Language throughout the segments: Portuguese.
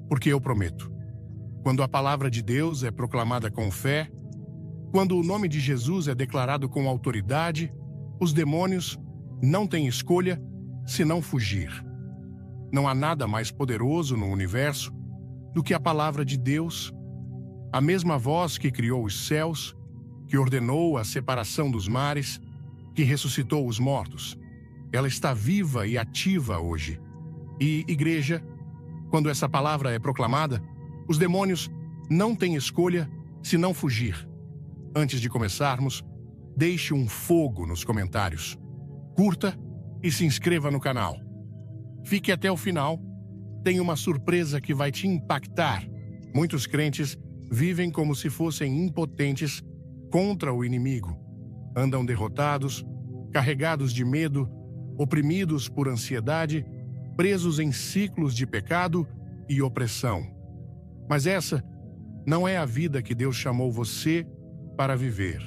Porque eu prometo, quando a palavra de Deus é proclamada com fé, quando o nome de Jesus é declarado com autoridade, os demônios não têm escolha senão fugir. Não há nada mais poderoso no universo do que a palavra de Deus, a mesma voz que criou os céus, que ordenou a separação dos mares, que ressuscitou os mortos. Ela está viva e ativa hoje. E, igreja, quando essa palavra é proclamada, os demônios não têm escolha senão fugir. Antes de começarmos, deixe um fogo nos comentários. Curta e se inscreva no canal. Fique até o final. Tem uma surpresa que vai te impactar. Muitos crentes vivem como se fossem impotentes contra o inimigo. Andam derrotados, carregados de medo, oprimidos por ansiedade, presos em ciclos de pecado e opressão. Mas essa não é a vida que Deus chamou você para viver.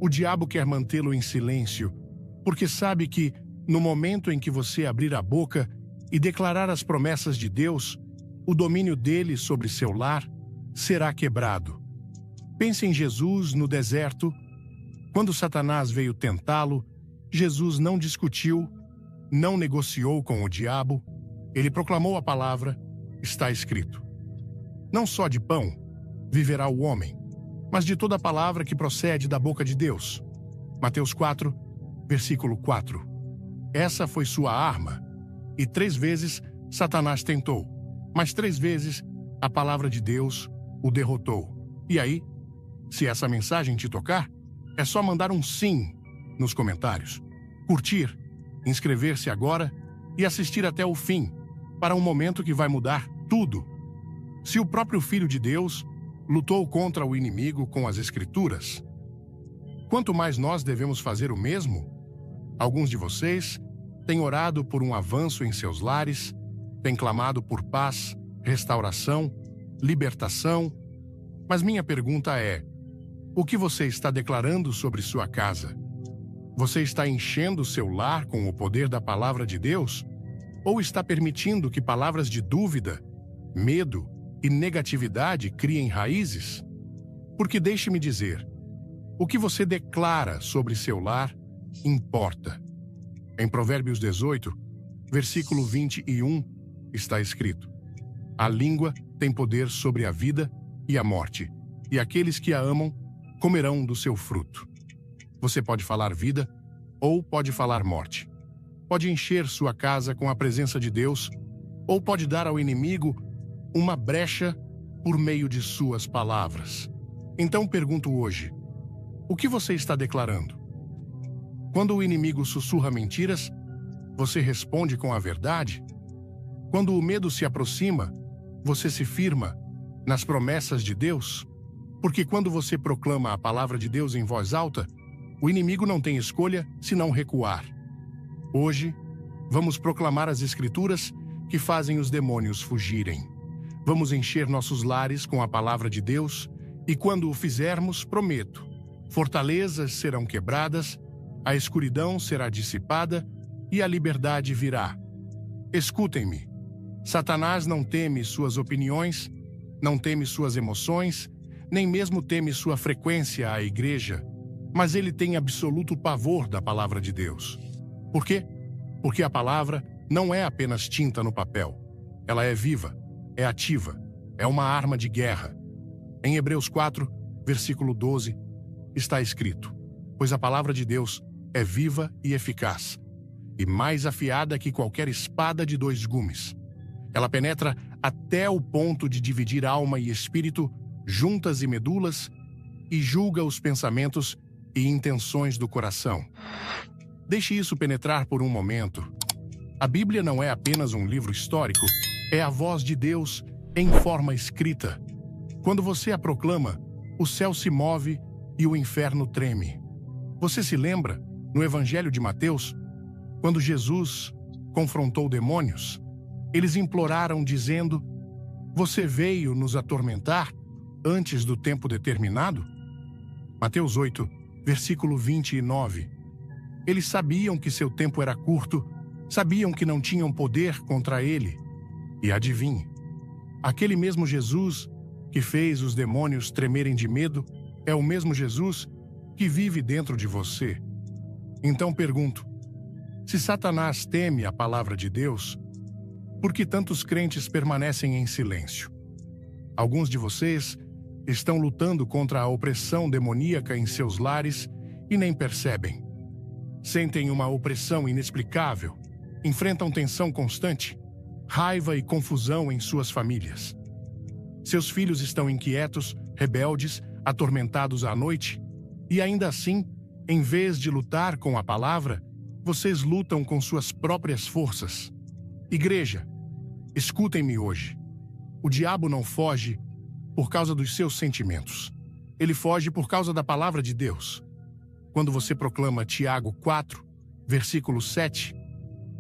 O diabo quer mantê-lo em silêncio, porque sabe que, no momento em que você abrir a boca e declarar as promessas de Deus, o domínio dele sobre seu lar será quebrado. Pense em Jesus no deserto. Quando Satanás veio tentá-lo, Jesus não discutiu, não negociou com o diabo. Ele proclamou a palavra, está escrito. Não só de pão viverá o homem, mas de toda a palavra que procede da boca de Deus. Mateus 4, versículo 4. Essa foi sua arma. E 3 vezes Satanás tentou, mas 3 vezes a palavra de Deus o derrotou. E aí, se essa mensagem te tocar, é só mandar um sim nos comentários, curtir, inscrever-se agora e assistir até o fim, para um momento que vai mudar tudo. Se o próprio Filho de Deus lutou contra o inimigo com as Escrituras, quanto mais nós devemos fazer o mesmo? Alguns de vocês têm orado por um avanço em seus lares, têm clamado por paz, restauração, libertação. Mas minha pergunta é: o que você está declarando sobre sua casa? Você está enchendo seu lar com o poder da palavra de Deus? Ou está permitindo que palavras de dúvida, medo e negatividade criem raízes? Porque deixe-me dizer, o que você declara sobre seu lar importa. Em Provérbios 18, versículo 21, está escrito: a língua tem poder sobre a vida e a morte, e aqueles que a amam comerão do seu fruto. Você pode falar vida ou pode falar morte. Pode encher sua casa com a presença de Deus ou pode dar ao inimigo uma brecha por meio de suas palavras. Então pergunto hoje, o que você está declarando? Quando o inimigo sussurra mentiras, você responde com a verdade? Quando o medo se aproxima, você se firma nas promessas de Deus? Porque quando você proclama a palavra de Deus em voz alta, o inimigo não tem escolha senão recuar. Hoje, vamos proclamar as Escrituras que fazem os demônios fugirem. Vamos encher nossos lares com a palavra de Deus e quando o fizermos, prometo, fortalezas serão quebradas, a escuridão será dissipada e a liberdade virá. Escutem-me. Satanás não teme suas opiniões, não teme suas emoções, nem mesmo teme sua frequência à igreja, mas ele tem absoluto pavor da palavra de Deus. Por quê? Porque a palavra não é apenas tinta no papel. Ela é viva, é ativa, é uma arma de guerra. Em Hebreus 4, versículo 12, está escrito: pois a palavra de Deus é viva e eficaz, e mais afiada que qualquer espada de 2 gumes. Ela penetra até o ponto de dividir alma e espírito, juntas e medulas, e julga os pensamentos e intenções do coração. Deixe isso penetrar por um momento. A Bíblia não é apenas um livro histórico, é a voz de Deus em forma escrita. Quando você a proclama, o céu se move e o inferno treme. Você se lembra, no Evangelho de Mateus, quando Jesus confrontou demônios? Eles imploraram dizendo: você veio nos atormentar antes do tempo determinado? Mateus 8, versículo 29. Eles sabiam que seu tempo era curto, sabiam que não tinham poder contra ele. E adivinhe, Aquele mesmo Jesus que fez os demônios tremerem de medo é o mesmo Jesus que vive dentro de você. Então pergunto: se Satanás teme a palavra de Deus, por que tantos crentes permanecem em silêncio? Alguns de vocês estão lutando contra a opressão demoníaca em seus lares e nem percebem. Sentem uma opressão inexplicável, enfrentam tensão constante, raiva e confusão em suas famílias. Seus filhos estão inquietos, rebeldes, atormentados à noite, e ainda assim, em vez de lutar com a palavra, vocês lutam com suas próprias forças. Igreja, escutem-me hoje. O diabo não foge por causa dos seus sentimentos. Ele foge por causa da palavra de Deus. Quando você proclama Tiago 4, versículo 7,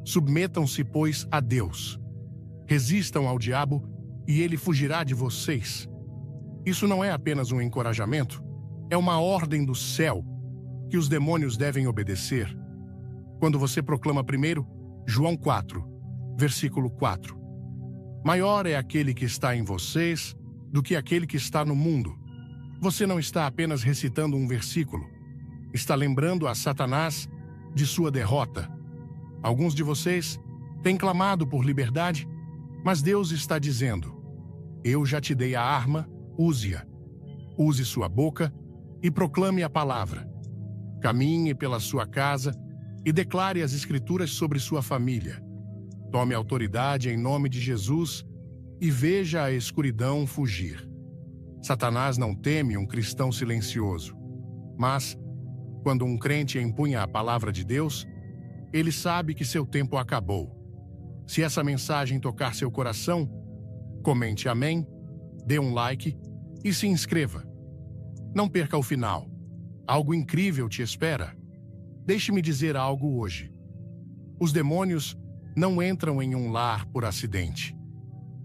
submetam-se, pois, a Deus. Resistam ao diabo e ele fugirá de vocês. Isso não é apenas um encorajamento, é uma ordem do céu que os demônios devem obedecer. Quando você proclama primeiro João 4, versículo 4. Maior é aquele que está em vocês do que aquele que está no mundo. Você não está apenas recitando um versículo, está lembrando a Satanás de sua derrota. Alguns de vocês têm clamado por liberdade, mas Deus está dizendo: eu já te dei a arma, use-a. Use sua boca e proclame a palavra. Caminhe pela sua casa e declare as Escrituras sobre sua família. Tome autoridade em nome de Jesus e veja a escuridão fugir. Satanás não teme um cristão silencioso, mas, quando um crente empunha a palavra de Deus, ele sabe que seu tempo acabou. Se essa mensagem tocar seu coração, comente amém, dê um like e se inscreva. Não perca o final. Algo incrível te espera. Deixe-me dizer algo hoje. Os demônios não entram em um lar por acidente.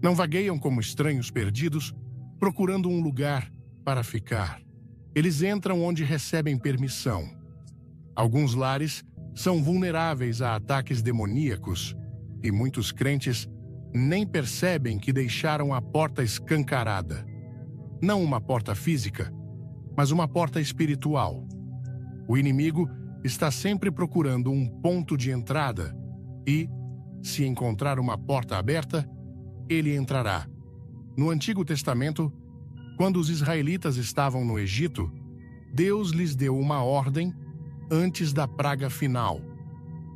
Não vagueiam como estranhos perdidos, procurando um lugar para ficar. Eles entram onde recebem permissão. Alguns lares são vulneráveis a ataques demoníacos e muitos crentes nem percebem que deixaram a porta escancarada. Não uma porta física, mas uma porta espiritual. O inimigo está sempre procurando um ponto de entrada e, se encontrar uma porta aberta, ele entrará. No Antigo Testamento, quando os israelitas estavam no Egito, Deus lhes deu uma ordem antes da praga final.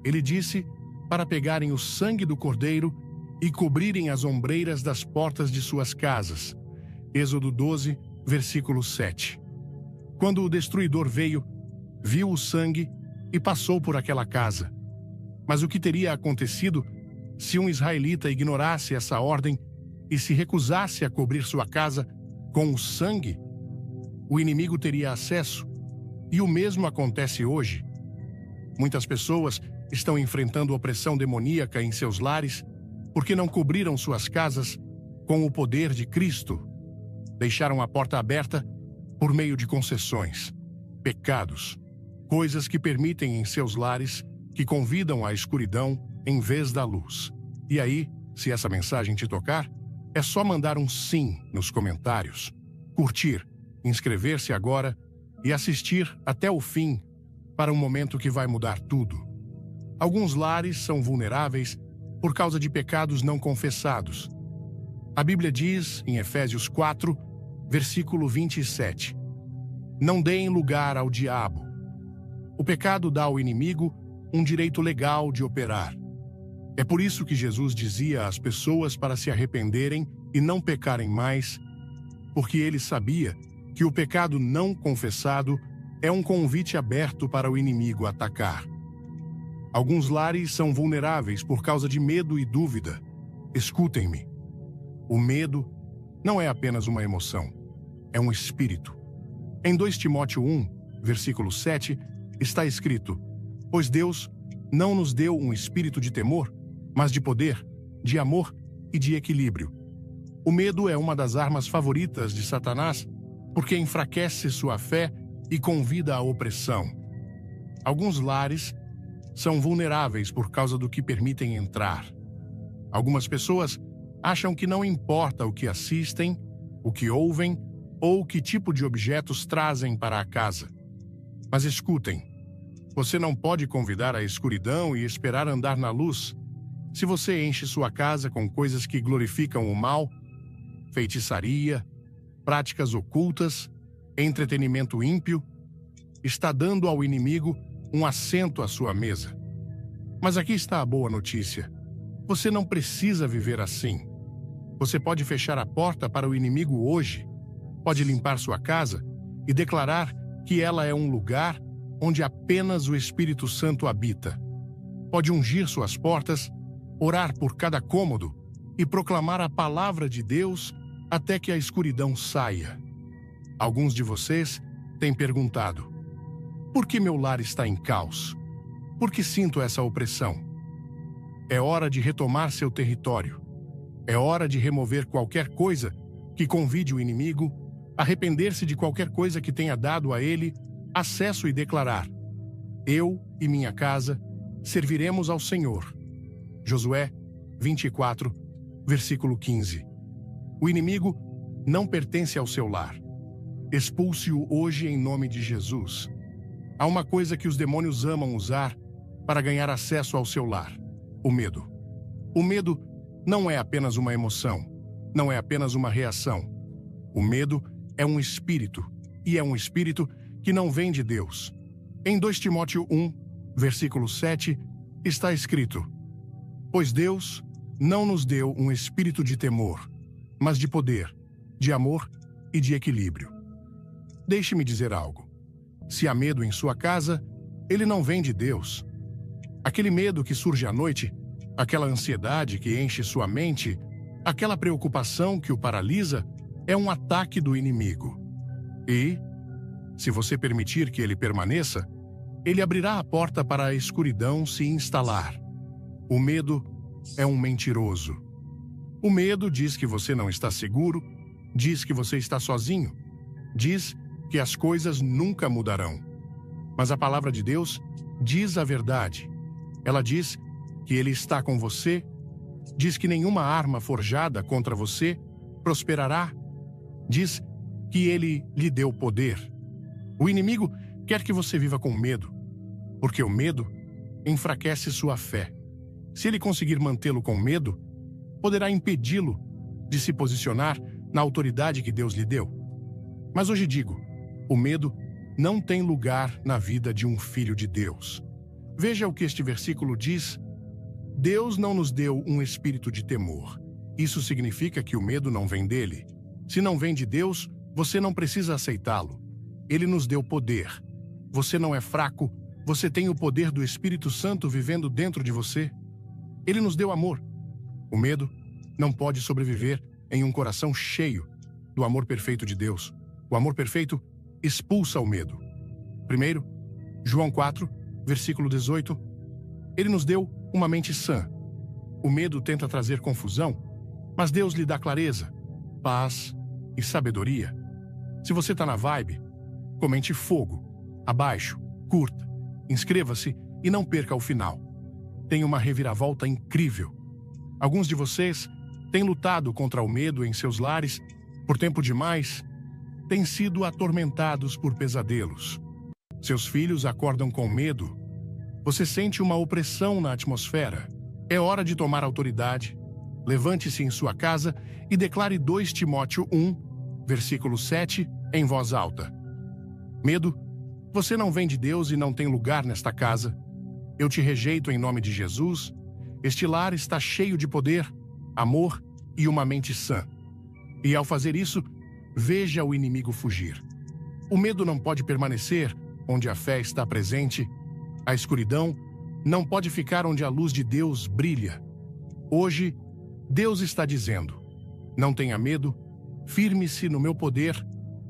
Ele disse para pegarem o sangue do cordeiro e cobrirem as ombreiras das portas de suas casas. Êxodo 12, versículo 7. Quando o destruidor veio, viu o sangue e passou por aquela casa. Mas o que teria acontecido se um israelita ignorasse essa ordem e se recusasse a cobrir sua casa com o sangue? O inimigo teria acesso, e o mesmo acontece hoje. Muitas pessoas estão enfrentando opressão demoníaca em seus lares porque não cobriram suas casas com o poder de Cristo. Deixaram a porta aberta por meio de concessões, pecados, coisas que permitem em seus lares, que convidam à escuridão em vez da luz. E aí, se essa mensagem te tocar, é só mandar um sim nos comentários, curtir, inscrever-se agora e assistir até o fim para um momento que vai mudar tudo. Alguns lares são vulneráveis por causa de pecados não confessados. A Bíblia diz, em Efésios 4, versículo 27, não deem lugar ao diabo. O pecado dá ao inimigo um direito legal de operar. É por isso que Jesus dizia às pessoas para se arrependerem e não pecarem mais, porque ele sabia que o pecado não confessado é um convite aberto para o inimigo atacar. Alguns lares são vulneráveis por causa de medo e dúvida. Escutem-me. O medo não é apenas uma emoção, é um espírito. Em 2 Timóteo 1, versículo 7, está escrito: pois Deus não nos deu um espírito de temor, mas de poder, de amor e de equilíbrio. O medo é uma das armas favoritas de Satanás, porque enfraquece sua fé e convida à opressão. Alguns lares são vulneráveis por causa do que permitem entrar. Algumas pessoas Acham que não importa o que assistem, o que ouvem ou que tipo de objetos trazem para a casa. Mas escutem, você não pode convidar a escuridão e esperar andar na luz. Se você enche sua casa com coisas que glorificam o mal, feitiçaria, práticas ocultas, entretenimento ímpio, está dando ao inimigo um assento à sua mesa. Mas aqui está a boa notícia. Você não precisa viver assim. Você pode fechar a porta para o inimigo hoje, pode limpar sua casa e declarar que ela é um lugar onde apenas o Espírito Santo habita. Pode ungir suas portas, orar por cada cômodo e proclamar a palavra de Deus até que a escuridão saia. Alguns de vocês têm perguntado: por que meu lar está em caos? Por que sinto essa opressão? É hora de retomar seu território. É hora de remover qualquer coisa que convide o inimigo, arrepender-se de qualquer coisa que tenha dado a ele acesso e declarar: eu e minha casa serviremos ao Senhor. Josué 24, versículo 15. O inimigo não pertence ao seu lar. Expulse-o hoje em nome de Jesus. Há uma coisa que os demônios amam usar para ganhar acesso ao seu lar: o medo. O medo não é apenas uma emoção, não é apenas uma reação. O medo é um espírito, e é um espírito que não vem de Deus. Em 2 Timóteo 1, versículo 7, está escrito: pois Deus não nos deu um espírito de temor, mas de poder, de amor e de equilíbrio. Deixe-me dizer algo. Se há medo em sua casa, ele não vem de Deus. Aquele medo que surge à noite, aquela ansiedade que enche sua mente, aquela preocupação que o paralisa, é um ataque do inimigo. E, se você permitir que ele permaneça, ele abrirá a porta para a escuridão se instalar. O medo é um mentiroso. O medo diz que você não está seguro, diz que você está sozinho, diz que as coisas nunca mudarão. Mas a palavra de Deus diz a verdade. Ela diz que Ele está com você, diz que nenhuma arma forjada contra você prosperará, diz que Ele lhe deu poder. O inimigo quer que você viva com medo, porque o medo enfraquece sua fé. Se ele conseguir mantê-lo com medo, poderá impedi-lo de se posicionar na autoridade que Deus lhe deu. Mas hoje digo, o medo não tem lugar na vida de um filho de Deus. Veja o que este versículo diz: Deus não nos deu um espírito de temor. Isso significa que o medo não vem dele. Se não vem de Deus, você não precisa aceitá-lo. Ele nos deu poder. Você não é fraco, você tem o poder do Espírito Santo vivendo dentro de você. Ele nos deu amor. O medo não pode sobreviver em um coração cheio do amor perfeito de Deus. O amor perfeito expulsa o medo. Primeiro, João 4, versículo 18. Ele nos deu uma mente sã. O medo tenta trazer confusão, mas Deus lhe dá clareza, paz e sabedoria. Se você está na vibe, comente fogo, abaixo, curta, inscreva-se e não perca o final. Tem uma reviravolta incrível. Alguns de vocês têm lutado contra o medo em seus lares por tempo demais, têm sido atormentados por pesadelos. Seus filhos acordam com medo. Você sente uma opressão na atmosfera. É hora de tomar autoridade. Levante-se em sua casa e declare 2 Timóteo 1, versículo 7, em voz alta. Medo, você não vem de Deus e não tem lugar nesta casa. Eu te rejeito em nome de Jesus. Este lar está cheio de poder, amor e uma mente sã. E ao fazer isso, veja o inimigo fugir. O medo não pode permanecer onde a fé está presente. A escuridão não pode ficar onde a luz de Deus brilha. Hoje, Deus está dizendo: não tenha medo, firme-se no meu poder,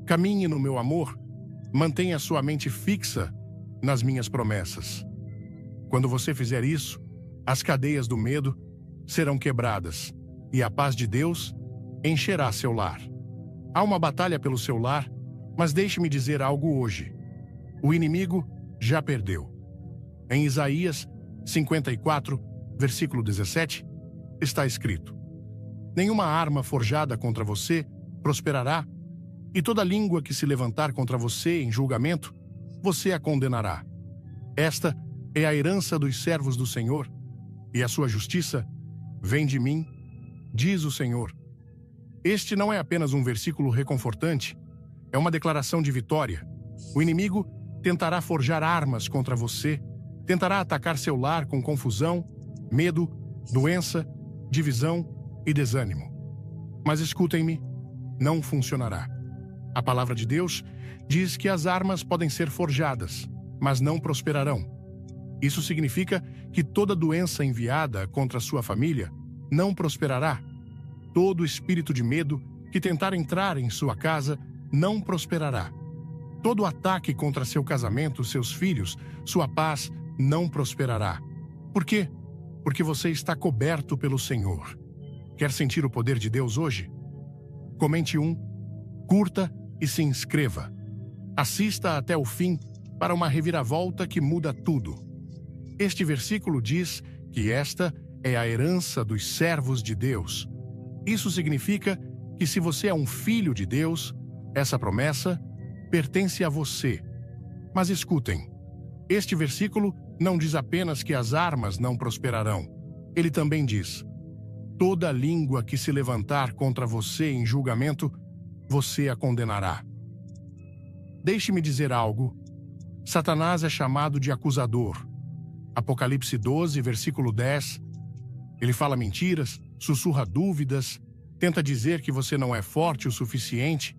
caminhe no meu amor, mantenha sua mente fixa nas minhas promessas. Quando você fizer isso, as cadeias do medo serão quebradas e a paz de Deus encherá seu lar. Há uma batalha pelo seu lar, mas deixe-me dizer algo hoje. O inimigo já perdeu. Em Isaías 54, versículo 17, está escrito: Nenhuma arma forjada contra você prosperará, e toda língua que se levantar contra você em julgamento, você a condenará. Esta é a herança dos servos do Senhor, e a sua justiça vem de mim, diz o Senhor. Este não é apenas um versículo reconfortante, é uma declaração de vitória. O inimigo tentará forjar armas contra você, tentará atacar seu lar com confusão, medo, doença, divisão e desânimo. Mas escutem-me, não funcionará. A palavra de Deus diz que as armas podem ser forjadas, mas não prosperarão. Isso significa que toda doença enviada contra sua família não prosperará. Todo espírito de medo que tentar entrar em sua casa não prosperará. Todo ataque contra seu casamento, seus filhos, sua paz não prosperará. Por quê? Porque você está coberto pelo Senhor. Quer sentir o poder de Deus hoje? Comente curta e se inscreva. Assista até o fim para uma reviravolta que muda tudo. Este versículo diz que esta é a herança dos servos de Deus. Isso significa que se você é um filho de Deus, essa promessa pertence a você. Mas escutem, este versículo não diz apenas que as armas não prosperarão. Ele também diz: toda língua que se levantar contra você em julgamento, você a condenará. Deixe-me dizer algo. Satanás é chamado de acusador. Apocalipse 12, versículo 10. Ele fala mentiras, sussurra dúvidas, tenta dizer que você não é forte o suficiente,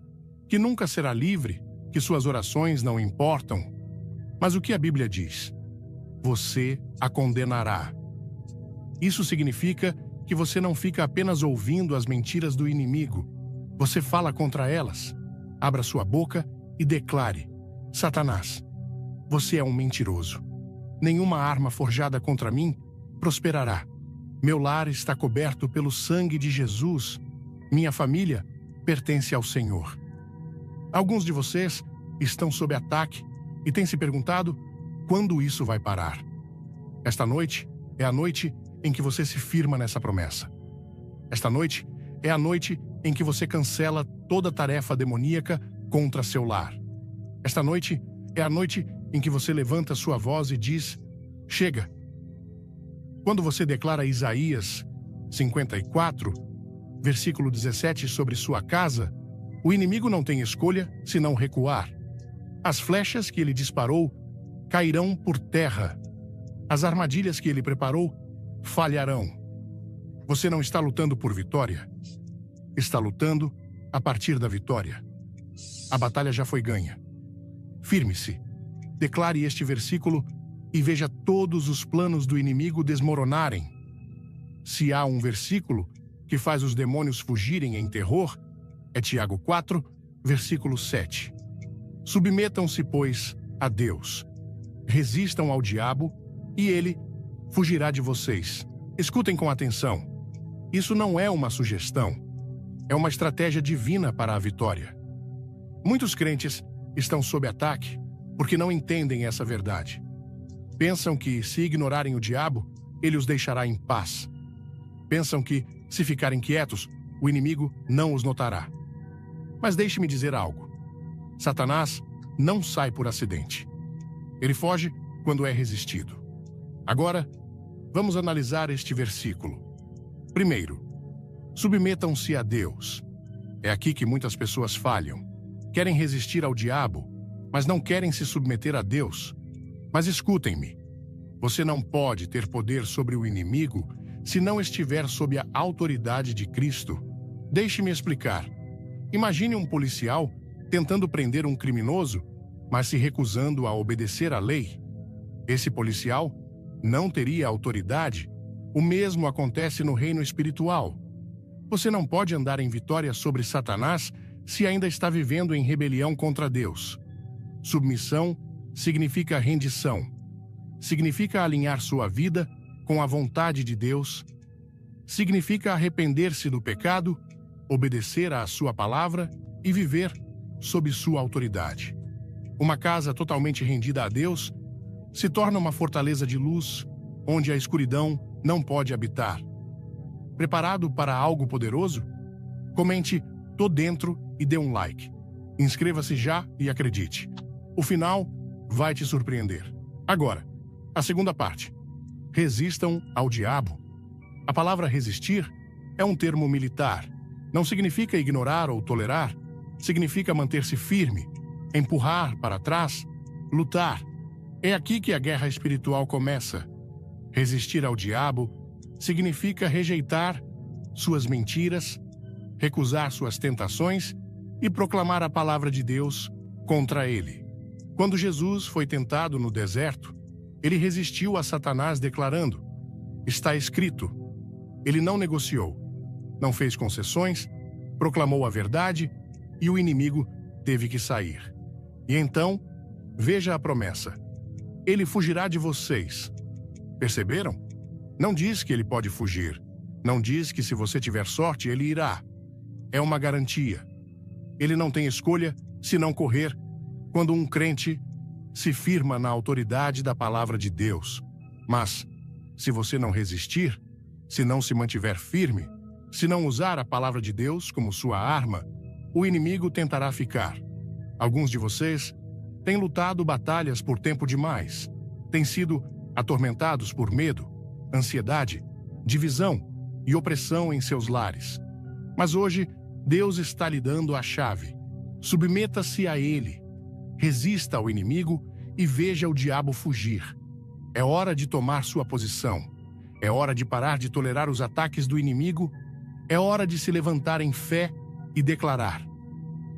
que nunca será livre, que suas orações não importam. Mas o que a Bíblia diz? Você a condenará. Isso significa que você não fica apenas ouvindo as mentiras do inimigo. Você fala contra elas. Abra sua boca e declare: Satanás, você é um mentiroso. Nenhuma arma forjada contra mim prosperará. Meu lar está coberto pelo sangue de Jesus. Minha família pertence ao Senhor. Alguns de vocês estão sob ataque e têm se perguntado quando isso vai parar. Esta noite é a noite em que você se firma nessa promessa. Esta noite é a noite em que você cancela toda tarefa demoníaca contra seu lar. Esta noite é a noite em que você levanta sua voz e diz: chega. Quando você declara Isaías 54, versículo 17 sobre sua casa, o inimigo não tem escolha senão recuar. As flechas que ele disparou cairão por terra. As armadilhas que ele preparou falharão. Você não está lutando por vitória. Está lutando a partir da vitória. A batalha já foi ganha. Firme-se. Declare este versículo e veja todos os planos do inimigo desmoronarem. Se há um versículo que faz os demônios fugirem em terror, é Tiago 4, versículo 7. Submetam-se, pois, a Deus. Resistam ao diabo e ele fugirá de vocês. Escutem com atenção. Isso não é uma sugestão. É uma estratégia divina para a vitória. Muitos crentes estão sob ataque porque não entendem essa verdade. Pensam que, se ignorarem o diabo, ele os deixará em paz. Pensam que, se ficarem quietos, o inimigo não os notará. Mas deixe-me dizer algo. Satanás não sai por acidente. Ele foge quando é resistido. Agora, vamos analisar este versículo. Primeiro, submetam-se a Deus. É aqui que muitas pessoas falham. Querem resistir ao diabo, mas não querem se submeter a Deus. Mas escutem-me. Você não pode ter poder sobre o inimigo se não estiver sob a autoridade de Cristo. Deixe-me explicar. Imagine um policial tentando prender um criminoso, mas se recusando a obedecer à lei. Esse policial não teria autoridade. O mesmo acontece no reino espiritual. Você não pode andar em vitória sobre Satanás se ainda está vivendo em rebelião contra Deus. Submissão significa rendição. Significa alinhar sua vida com a vontade de Deus. Significa arrepender-se do pecado, obedecer à sua palavra e viver sob sua autoridade. Uma casa totalmente rendida a Deus se torna uma fortaleza de luz onde a escuridão não pode habitar. Preparado para algo poderoso? Comente "Tô dentro" e dê um like. Inscreva-se já e acredite. O final vai te surpreender. Agora, a segunda parte. Resistam ao diabo. A palavra resistir é um termo militar. Não significa ignorar ou tolerar. Significa manter-se firme, empurrar para trás, lutar. É aqui que a guerra espiritual começa. Resistir ao diabo significa rejeitar suas mentiras, recusar suas tentações e proclamar a palavra de Deus contra ele. Quando Jesus foi tentado no deserto, ele resistiu a Satanás declarando: "Está escrito." Ele não negociou, não fez concessões, proclamou a verdade e o inimigo teve que sair. E então, veja a promessa: ele fugirá de vocês. Perceberam? Não diz que ele pode fugir. Não diz que se você tiver sorte, ele irá. É uma garantia. Ele não tem escolha se não correr quando um crente se firma na autoridade da palavra de Deus. Mas, se você não resistir, se não se mantiver firme, se não usar a palavra de Deus como sua arma, o inimigo tentará ficar. Alguns de vocês têm lutado batalhas por tempo demais, têm sido atormentados por medo, ansiedade, divisão e opressão em seus lares. Mas hoje, Deus está lhe dando a chave. Submeta-se a Ele. Resista ao inimigo e veja o diabo fugir. É hora de tomar sua posição. É hora de parar de tolerar os ataques do inimigo. É hora de se levantar em fé e declarar: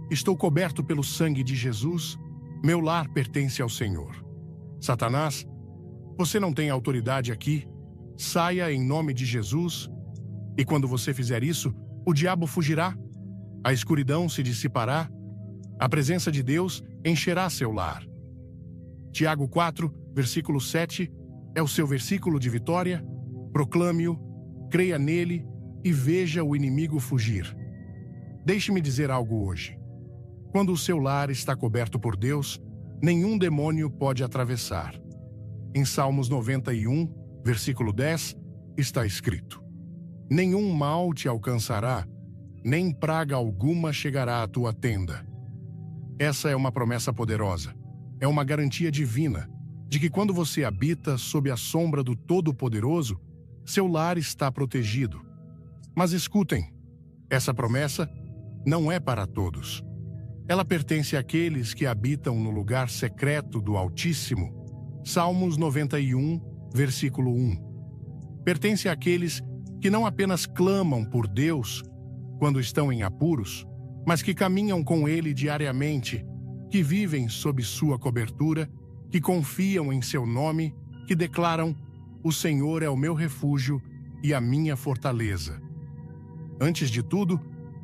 "Estou coberto pelo sangue de Jesus. Meu lar pertence ao Senhor." Satanás, você não tem autoridade aqui. Saia em nome de Jesus. E quando você fizer isso, o diabo fugirá. A escuridão se dissipará. A presença de Deus encherá seu lar. Tiago 4, versículo 7, é o seu versículo de vitória. Proclame-o, creia nele e veja o inimigo fugir. Deixe-me dizer algo hoje. Quando o seu lar está coberto por Deus, nenhum demônio pode atravessar. Em Salmos 91, versículo 10, está escrito: "Nenhum mal te alcançará, nem praga alguma chegará à tua tenda." Essa é uma promessa poderosa. É uma garantia divina de que quando você habita sob a sombra do Todo-Poderoso, seu lar está protegido. Mas escutem, essa promessa não é para todos. Ela pertence àqueles que habitam no lugar secreto do Altíssimo. Salmos 91, versículo 1. Pertence àqueles que não apenas clamam por Deus quando estão em apuros, mas que caminham com Ele diariamente, que vivem sob sua cobertura, que confiam em seu nome, que declaram: "O Senhor é o meu refúgio e a minha fortaleza." Antes de tudo,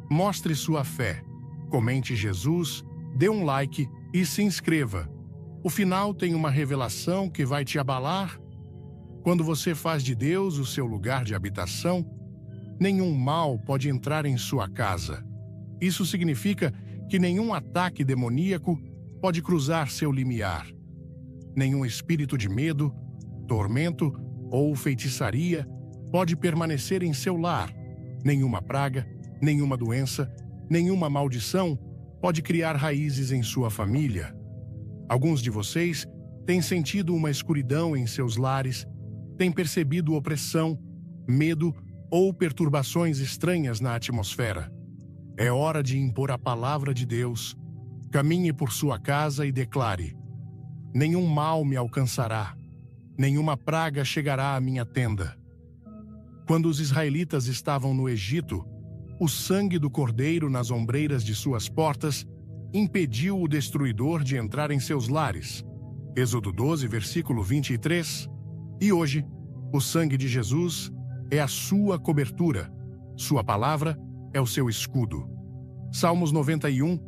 mostre sua fé. Comente Jesus, dê um like e se inscreva. O final tem uma revelação que vai te abalar. Quando você faz de Deus o seu lugar de habitação, nenhum mal pode entrar em sua casa. Isso significa que nenhum ataque demoníaco pode cruzar seu limiar. Nenhum espírito de medo, tormento ou feitiçaria pode permanecer em seu lar. Nenhuma praga, nenhuma doença, nenhuma maldição pode criar raízes em sua família. Alguns de vocês têm sentido uma escuridão em seus lares, têm percebido opressão, medo ou perturbações estranhas na atmosfera. É hora de impor a palavra de Deus. Caminhe por sua casa e declare: "Nenhum mal me alcançará, nenhuma praga chegará à minha tenda." Quando os israelitas estavam no Egito, o sangue do cordeiro nas ombreiras de suas portas impediu o destruidor de entrar em seus lares. Êxodo 12, versículo 23. E hoje, o sangue de Jesus é a sua cobertura. Sua palavra é o seu escudo. Salmos 91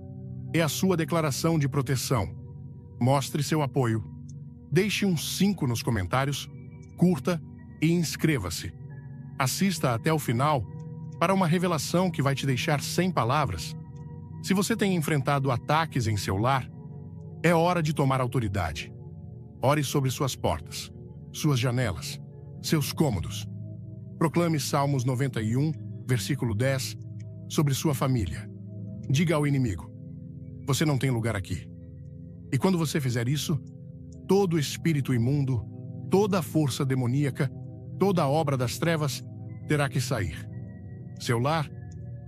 é a sua declaração de proteção. Mostre seu apoio. Deixe um 5 nos comentários, curta e inscreva-se. Assista até o final para uma revelação que vai te deixar sem palavras. Se você tem enfrentado ataques em seu lar, é hora de tomar autoridade. Ore sobre suas portas, suas janelas, seus cômodos. Proclame Salmos 91, versículo 10, sobre sua família. Diga ao inimigo: você não tem lugar aqui. E quando você fizer isso, todo espírito imundo, toda força demoníaca, toda obra das trevas terá que sair. Seu lar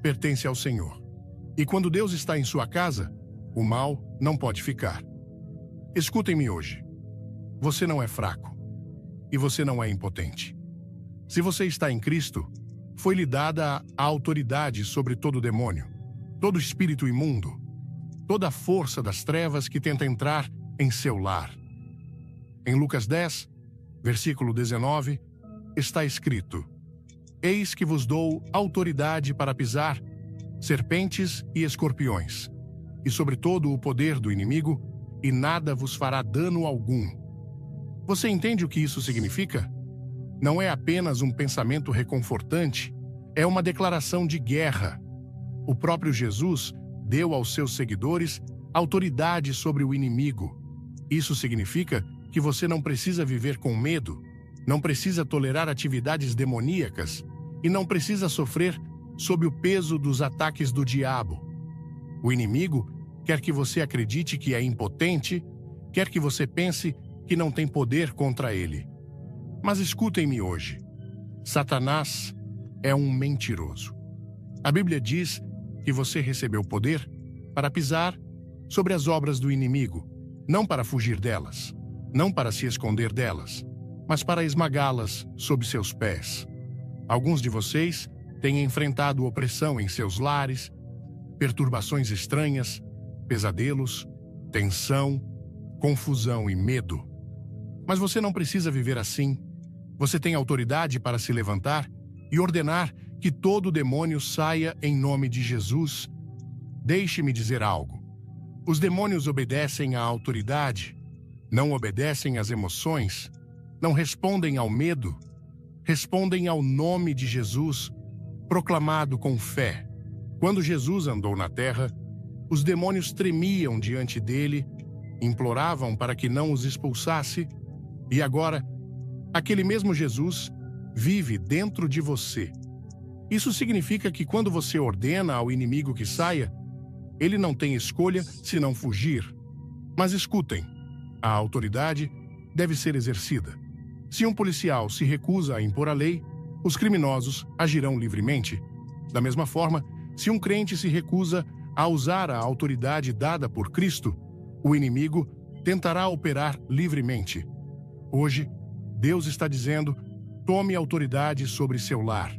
pertence ao Senhor. E quando Deus está em sua casa, o mal não pode ficar. Escutem-me hoje. Você não é fraco. E você não é impotente. Se você está em Cristo, foi-lhe dada a autoridade sobre todo demônio, todo espírito imundo, toda a força das trevas que tenta entrar em seu lar. Em Lucas 10, versículo 19, está escrito: Eis que vos dou autoridade para pisar serpentes e escorpiões, e sobre todo o poder do inimigo, e nada vos fará dano algum. Você entende o que isso significa? Não é apenas um pensamento reconfortante, é uma declaração de guerra. O próprio Jesus deu aos seus seguidores autoridade sobre o inimigo. Isso significa que você não precisa viver com medo, não precisa tolerar atividades demoníacas e não precisa sofrer sob o peso dos ataques do diabo. O inimigo quer que você acredite que é impotente, quer que você pense que não tem poder contra ele. Mas escutem-me hoje. Satanás é um mentiroso. A Bíblia diz que você recebeu poder para pisar sobre as obras do inimigo, não para fugir delas, não para se esconder delas, mas para esmagá-las sob seus pés. Alguns de vocês têm enfrentado opressão em seus lares, perturbações estranhas, pesadelos, tensão, confusão e medo. Mas você não precisa viver assim. Você tem autoridade para se levantar e ordenar que todo demônio saia em nome de Jesus. Deixe-me dizer algo. Os demônios obedecem à autoridade, não obedecem às emoções, não respondem ao medo, respondem ao nome de Jesus, proclamado com fé. Quando Jesus andou na terra, os demônios tremiam diante dele, imploravam para que não os expulsasse, e agora, aquele mesmo Jesus vive dentro de você. Isso significa que quando você ordena ao inimigo que saia, ele não tem escolha senão fugir. Mas escutem, a autoridade deve ser exercida. Se um policial se recusa a impor a lei, os criminosos agirão livremente. Da mesma forma, se um crente se recusa a usar a autoridade dada por Cristo, o inimigo tentará operar livremente. Hoje, Deus está dizendo: tome autoridade sobre seu lar.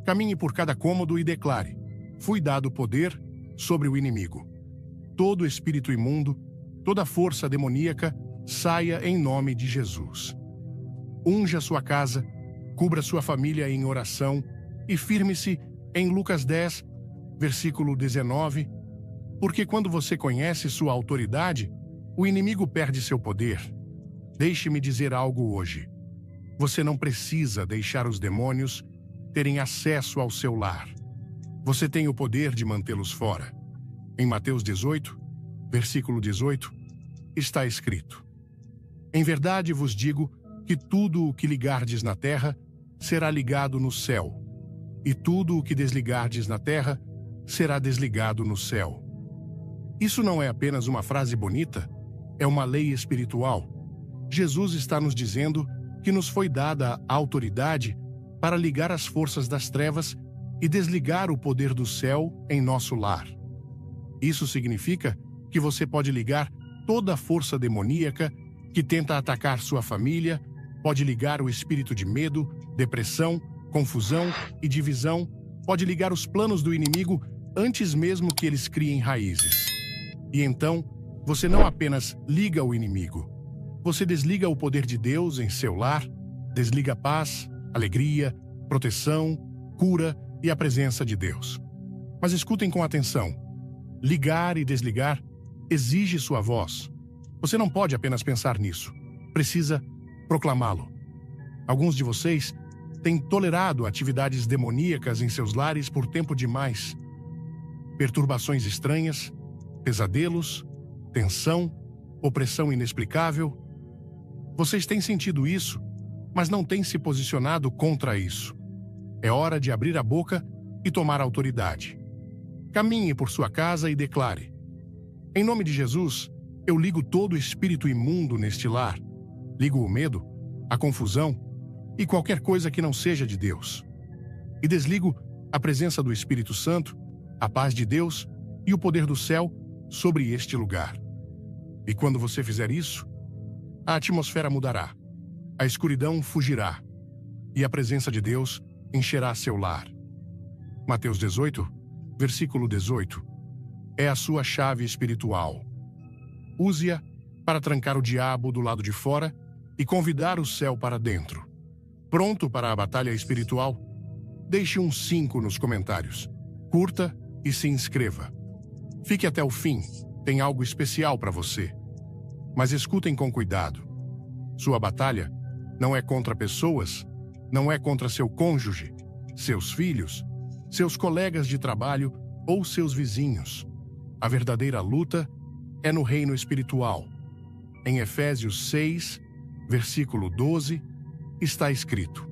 Caminhe por cada cômodo e declare: fui dado poder sobre o inimigo. Todo espírito imundo, toda força demoníaca, saia em nome de Jesus. Unja sua casa, cubra sua família em oração e firme-se em Lucas 10, versículo 19, porque quando você conhece sua autoridade, o inimigo perde seu poder. Deixe-me dizer algo hoje. Você não precisa deixar os demônios terem acesso ao seu lar. Você tem o poder de mantê-los fora. Em Mateus 18, versículo 18, está escrito: Em verdade vos digo que tudo o que ligardes na terra será ligado no céu, e tudo o que desligardes na terra será desligado no céu. Isso não é apenas uma frase bonita, é uma lei espiritual. Jesus está nos dizendo que nos foi dada a autoridade para ligar as forças das trevas e desligar o poder do céu em nosso lar. Isso significa que você pode ligar toda a força demoníaca que tenta atacar sua família, pode ligar o espírito de medo, depressão, confusão e divisão, pode ligar os planos do inimigo antes mesmo que eles criem raízes. E então, você não apenas liga o inimigo, você desliga o poder de Deus em seu lar, desliga a paz, alegria, proteção, cura e a presença de Deus. Mas escutem com atenção. Ligar e desligar exige sua voz. Você não pode apenas pensar nisso. Precisa proclamá-lo. Alguns de vocês têm tolerado atividades demoníacas em seus lares por tempo demais. Perturbações estranhas, pesadelos, tensão, opressão inexplicável. Vocês têm sentido isso, mas não têm se posicionado contra isso. É hora de abrir a boca e tomar autoridade. Caminhe por sua casa e declare: em nome de Jesus, eu ligo todo espírito imundo neste lar. Ligo o medo, a confusão e qualquer coisa que não seja de Deus. E desligo a presença do Espírito Santo, a paz de Deus e o poder do céu sobre este lugar. E quando você fizer isso, a atmosfera mudará, a escuridão fugirá e a presença de Deus encherá seu lar. Mateus 18, versículo 18, é a sua chave espiritual. Use-a para trancar o diabo do lado de fora e convidar o céu para dentro. Pronto para a batalha espiritual? Deixe um 5 nos comentários. Curta e se inscreva. Fique até o fim, tem algo especial para você. Mas escutem com cuidado. Sua batalha não é contra pessoas, não é contra seu cônjuge, seus filhos, seus colegas de trabalho ou seus vizinhos. A verdadeira luta é no reino espiritual. Em Efésios 6, versículo 12, está escrito: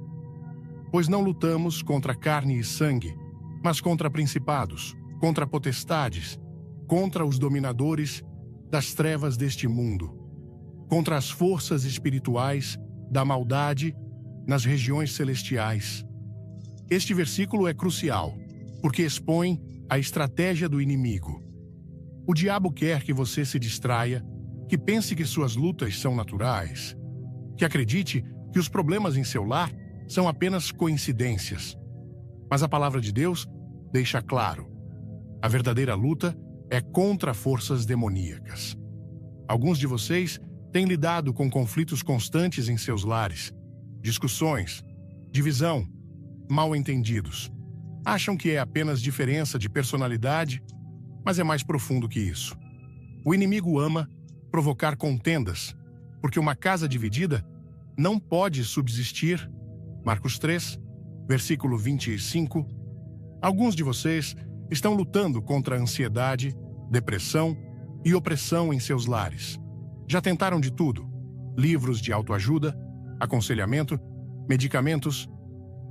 pois não lutamos contra carne e sangue, mas contra principados, contra potestades, contra os dominadores das trevas deste mundo, contra as forças espirituais da maldade nas regiões celestiais. Este versículo é crucial, porque expõe a estratégia do inimigo. O diabo quer que você se distraia, que pense que suas lutas são naturais, que acredite que os problemas em seu lar são apenas coincidências. Mas a palavra de Deus deixa claro: a verdadeira luta é contra forças demoníacas. Alguns de vocês têm lidado com conflitos constantes em seus lares, discussões, divisão, mal-entendidos. Acham que é apenas diferença de personalidade, mas é mais profundo que isso. O inimigo ama provocar contendas, porque uma casa dividida não pode subsistir. Marcos 3, versículo 25. Alguns de vocês estão lutando contra a ansiedade, depressão e opressão em seus lares. Já tentaram de tudo: livros de autoajuda, aconselhamento, medicamentos,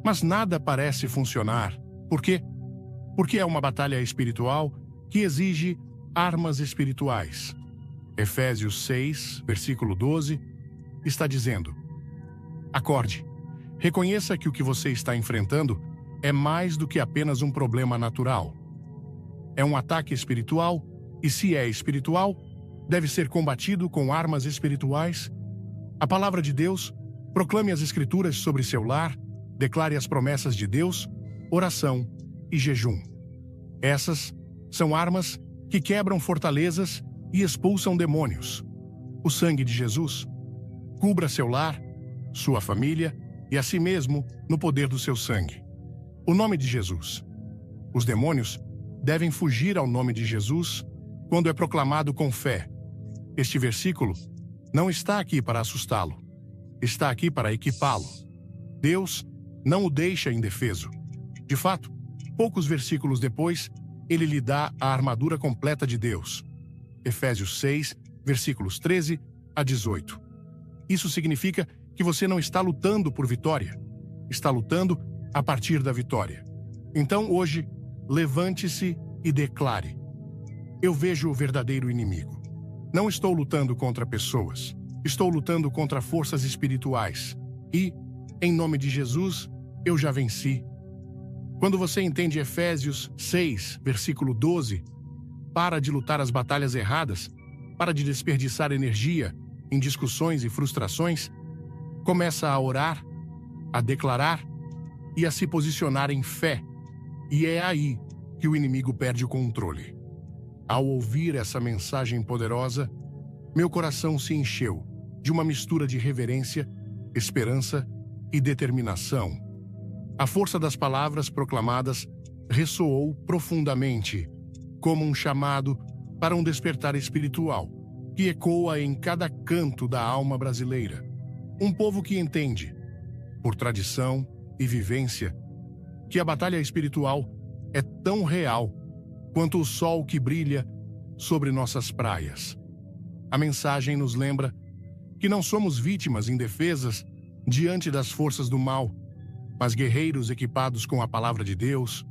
mas nada parece funcionar. Por quê? Porque é uma batalha espiritual que exige armas espirituais. Efésios 6, versículo 12, está dizendo: acorde, reconheça que o que você está enfrentando é mais do que apenas um problema natural. É um ataque espiritual, e se é espiritual, deve ser combatido com armas espirituais. A palavra de Deus, proclame as Escrituras sobre seu lar, declare as promessas de Deus, oração e jejum. Essas são armas que quebram fortalezas e expulsam demônios. O sangue de Jesus cubra seu lar, sua família e a si mesmo no poder do seu sangue. O nome de Jesus. Os demônios devem fugir ao nome de Jesus quando é proclamado com fé. Este versículo não está aqui para assustá-lo, está aqui para equipá-lo. Deus não o deixa indefeso. De fato, poucos versículos depois, ele lhe dá a armadura completa de Deus. Efésios 6, versículos 13 a 18. Isso significa que você não está lutando por vitória, está lutando a partir da vitória. Então, hoje, levante-se e declare: eu vejo o verdadeiro inimigo. Não estou lutando contra pessoas, estou lutando contra forças espirituais. E, em nome de Jesus, eu já venci. Quando você entende Efésios 6, versículo 12, para de lutar as batalhas erradas, para de desperdiçar energia em discussões e frustrações, começa a orar, a declarar e a se posicionar em fé. E é aí que o inimigo perde o controle. Ao ouvir essa mensagem poderosa, meu coração se encheu de uma mistura de reverência, esperança e determinação. A força das palavras proclamadas ressoou profundamente, como um chamado para um despertar espiritual, que ecoa em cada canto da alma brasileira. Um povo que entende, por tradição e vivência, que a batalha espiritual é tão real quanto o sol que brilha sobre nossas praias. A mensagem nos lembra que não somos vítimas indefesas diante das forças do mal, mas guerreiros equipados com a palavra de Deus,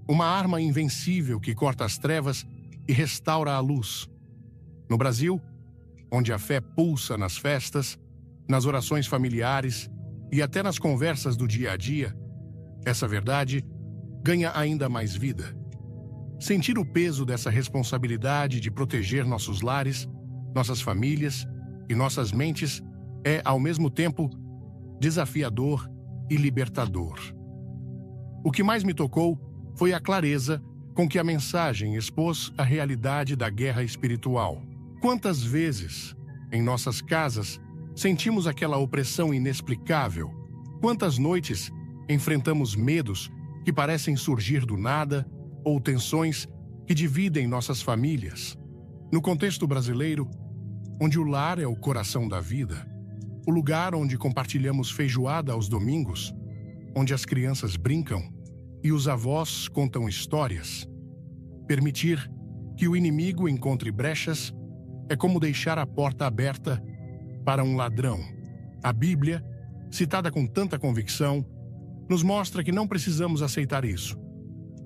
uma arma invencível que corta as trevas e restaura a luz. No Brasil, onde a fé pulsa nas festas, nas orações familiares e até nas conversas do dia a dia, essa verdade ganha ainda mais vida. Sentir o peso dessa responsabilidade de proteger nossos lares, nossas famílias e nossas mentes é, ao mesmo tempo, desafiador e libertador. O que mais me tocou foi a clareza com que a mensagem expôs a realidade da guerra espiritual. Quantas vezes, em nossas casas, sentimos aquela opressão inexplicável? Quantas noites enfrentamos medos que parecem surgir do nada ou tensões que dividem nossas famílias? No contexto brasileiro, onde o lar é o coração da vida, o lugar onde compartilhamos feijoada aos domingos, onde as crianças brincam e os avós contam histórias, permitir que o inimigo encontre brechas é como deixar a porta aberta para um ladrão. A Bíblia, citada com tanta convicção, nos mostra que não precisamos aceitar isso.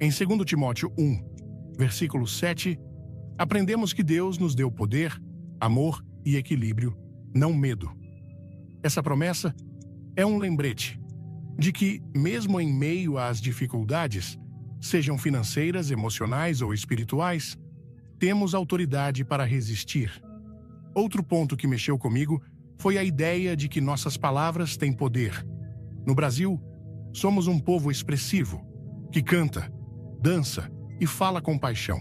Em 2 Timóteo 1, versículo 7, aprendemos que Deus nos deu poder, amor e equilíbrio, não medo. Essa promessa é um lembrete de que, mesmo em meio às dificuldades, sejam financeiras, emocionais ou espirituais, temos autoridade para resistir. Outro ponto que mexeu comigo foi a ideia de que nossas palavras têm poder. No Brasil, somos um povo expressivo, que canta, dança e fala com paixão.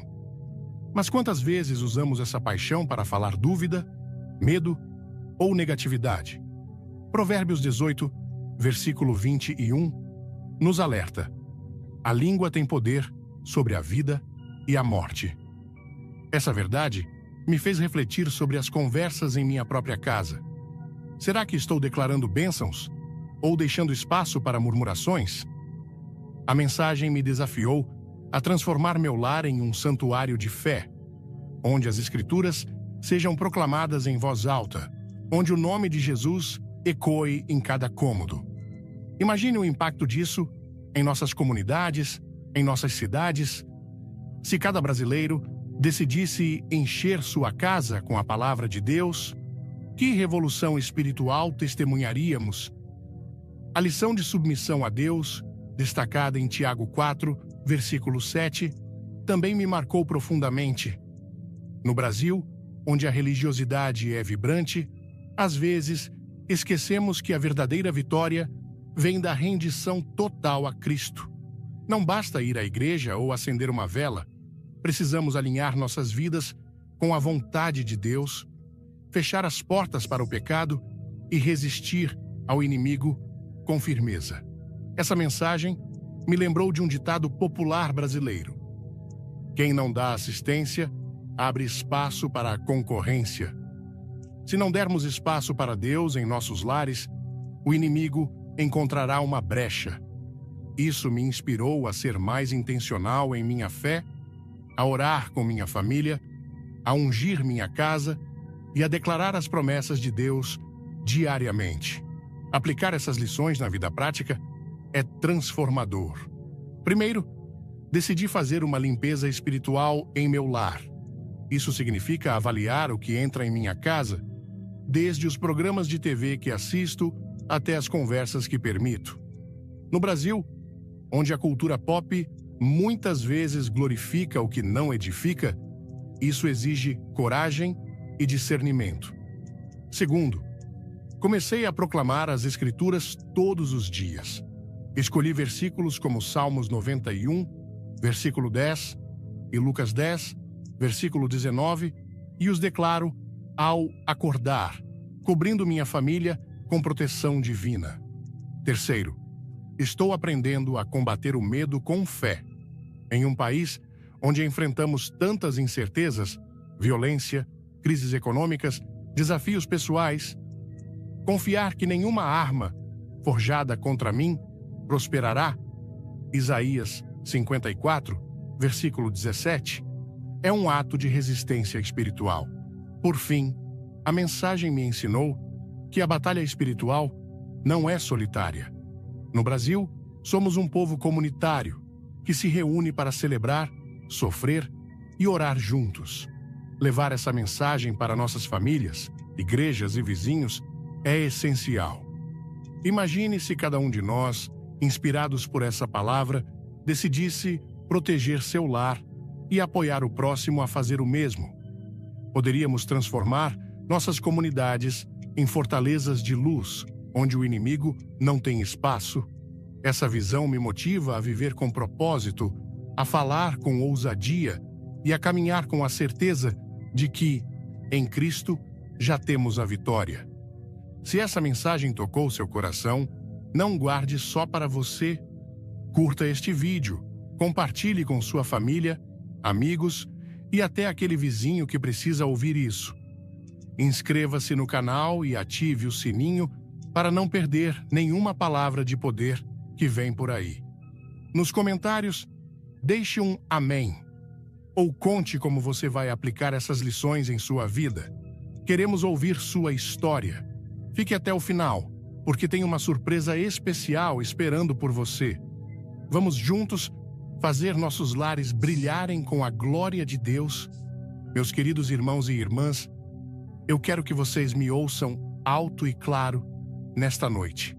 Mas quantas vezes usamos essa paixão para falar dúvida, medo ou negatividade? Provérbios 18, versículo 21, nos alerta: a língua tem poder sobre a vida e a morte. Essa verdade me fez refletir sobre as conversas em minha própria casa. Será que estou declarando bênçãos ou deixando espaço para murmurações? A mensagem me desafiou a transformar meu lar em um santuário de fé, onde as Escrituras sejam proclamadas em voz alta, onde o nome de Jesus ecoe em cada cômodo. Imagine o impacto disso em nossas comunidades, em nossas cidades. Se cada brasileiro decidisse encher sua casa com a palavra de Deus, que revolução espiritual testemunharíamos? A lição de submissão a Deus, destacada em Tiago 4, versículo 7, também me marcou profundamente. No Brasil, onde a religiosidade é vibrante, às vezes esquecemos que a verdadeira vitória vem da rendição total a Cristo. Não basta ir à igreja ou acender uma vela. Precisamos alinhar nossas vidas com a vontade de Deus, fechar as portas para o pecado e resistir ao inimigo com firmeza. Essa mensagem me lembrou de um ditado popular brasileiro: quem não dá assistência, abre espaço para a concorrência. Se não dermos espaço para Deus em nossos lares, o inimigo encontrará uma brecha. Isso me inspirou a ser mais intencional em minha fé, a orar com minha família, a ungir minha casa e a declarar as promessas de Deus diariamente. Aplicar essas lições na vida prática é transformador. Primeiro, decidi fazer uma limpeza espiritual em meu lar. Isso significa avaliar o que entra em minha casa, desde os programas de TV que assisto até as conversas que permito. No Brasil, onde a cultura pop muitas vezes glorifica o que não edifica, isso exige coragem e discernimento. Segundo, comecei a proclamar as Escrituras todos os dias. Escolhi versículos como Salmos 91, versículo 10, e Lucas 10, versículo 19, e os declaro ao acordar, cobrindo minha família com proteção divina. Terceiro, estou aprendendo a combater o medo com fé. Em um país onde enfrentamos tantas incertezas, violência, crises econômicas, desafios pessoais, confiar que nenhuma arma forjada contra mim prosperará, Isaías 54, versículo 17, é um ato de resistência espiritual. Por fim, a mensagem me ensinou que a batalha espiritual não é solitária. No Brasil, Somos um povo comunitário que se reúne para celebrar, sofrer e orar juntos. Levar essa mensagem para nossas famílias, igrejas e vizinhos é essencial. Imagine se cada um de nós, inspirados por essa palavra, decidisse proteger seu lar e apoiar o próximo a fazer o mesmo. Poderíamos transformar nossas comunidades em fortalezas de luz, onde o inimigo não tem espaço. Essa visão me motiva a viver com propósito, a falar com ousadia e a caminhar com a certeza de que, em Cristo, já temos a vitória. Se essa mensagem tocou seu coração, não guarde só para você. Curta este vídeo, compartilhe com sua família, amigos e até aquele vizinho que precisa ouvir isso. Inscreva-se no canal e ative o sininho para não perder nenhuma palavra de poder que vem por aí. Nos comentários, deixe um amém. Ou conte como você vai aplicar essas lições em sua vida. Queremos ouvir sua história. Fique até o final, porque tem uma surpresa especial esperando por você. Vamos juntos fazer nossos lares brilharem com a glória de Deus. Meus queridos irmãos e irmãs, eu quero que vocês me ouçam alto e claro nesta noite.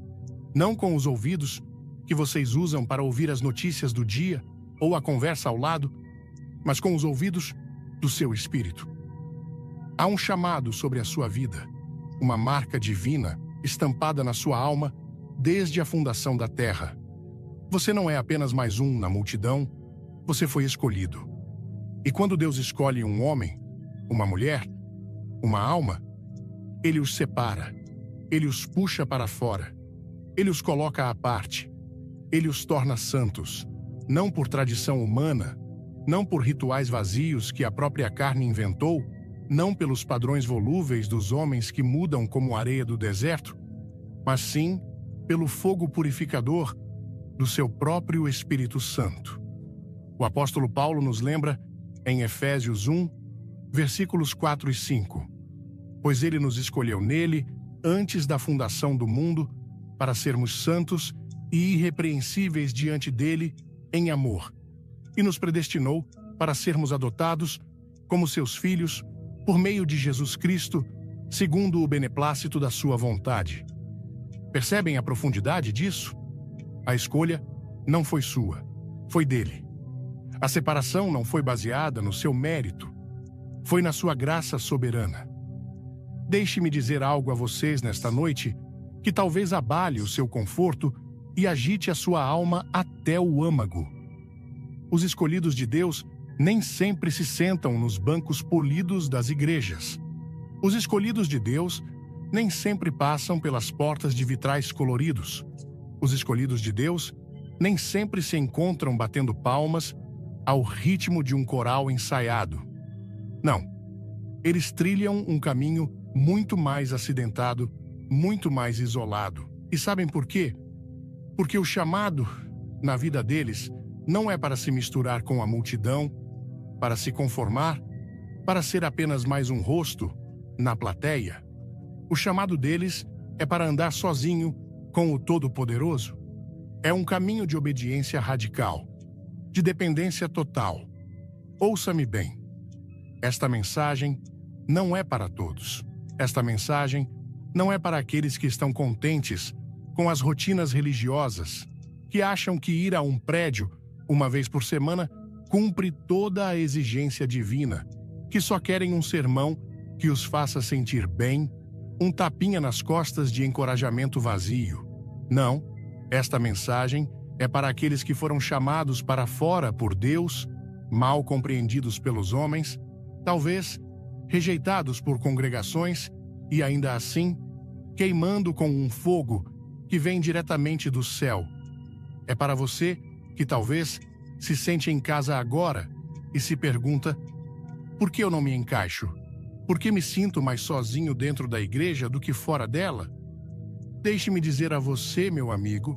Não com os ouvidos que vocês usam para ouvir as notícias do dia ou a conversa ao lado, mas com os ouvidos do seu espírito. Há um chamado sobre a sua vida, uma marca divina estampada na sua alma desde a fundação da terra. Você não é apenas mais um na multidão, você foi escolhido. E quando Deus escolhe um homem, uma mulher, uma alma, Ele os separa, Ele os puxa para fora, Ele os coloca à parte, Ele os torna santos, não por tradição humana, não por rituais vazios que a própria carne inventou, não pelos padrões volúveis dos homens que mudam como a areia do deserto, mas sim pelo fogo purificador do seu próprio Espírito Santo. O apóstolo Paulo nos lembra em Efésios 1, versículos 4 e 5. Pois ele nos escolheu nele, antes da fundação do mundo, para sermos santos e irrepreensíveis diante dele em amor, e nos predestinou para sermos adotados como seus filhos por meio de Jesus Cristo, segundo o beneplácito da sua vontade. Percebem a profundidade disso? A escolha não foi sua, foi dele. A separação não foi baseada no seu mérito, foi na sua graça soberana. Deixe-me dizer algo a vocês nesta noite que talvez abale o seu conforto e agite a sua alma até o âmago. Os escolhidos de Deus nem sempre se sentam nos bancos polidos das igrejas. Os escolhidos de Deus nem sempre passam pelas portas de vitrais coloridos. Os escolhidos de Deus nem sempre se encontram batendo palmas ao ritmo de um coral ensaiado. Não, eles trilham um caminho muito mais acidentado, muito mais isolado. E sabem por quê? Porque o chamado na vida deles não é para se misturar com a multidão, para se conformar, para ser apenas mais um rosto na plateia. O chamado deles é para andar sozinho com o Todo-Poderoso. É um caminho de obediência radical, de dependência total. Ouça-me bem. Esta mensagem não é para todos. Esta mensagem não é para aqueles que estão contentes com as rotinas religiosas, que acham que ir a um prédio uma vez por semana cumpre toda a exigência divina, que só querem um sermão que os faça sentir bem, um tapinha nas costas de encorajamento vazio. Não, esta mensagem é para aqueles que foram chamados para fora por Deus, mal compreendidos pelos homens, talvez rejeitados por congregações e ainda assim queimando com um fogo que vem diretamente do céu. É para você que talvez se sente em casa agora e se pergunta: por que eu não me encaixo? Por que me sinto mais sozinho dentro da igreja do que fora dela? Deixe-me dizer a você, meu amigo,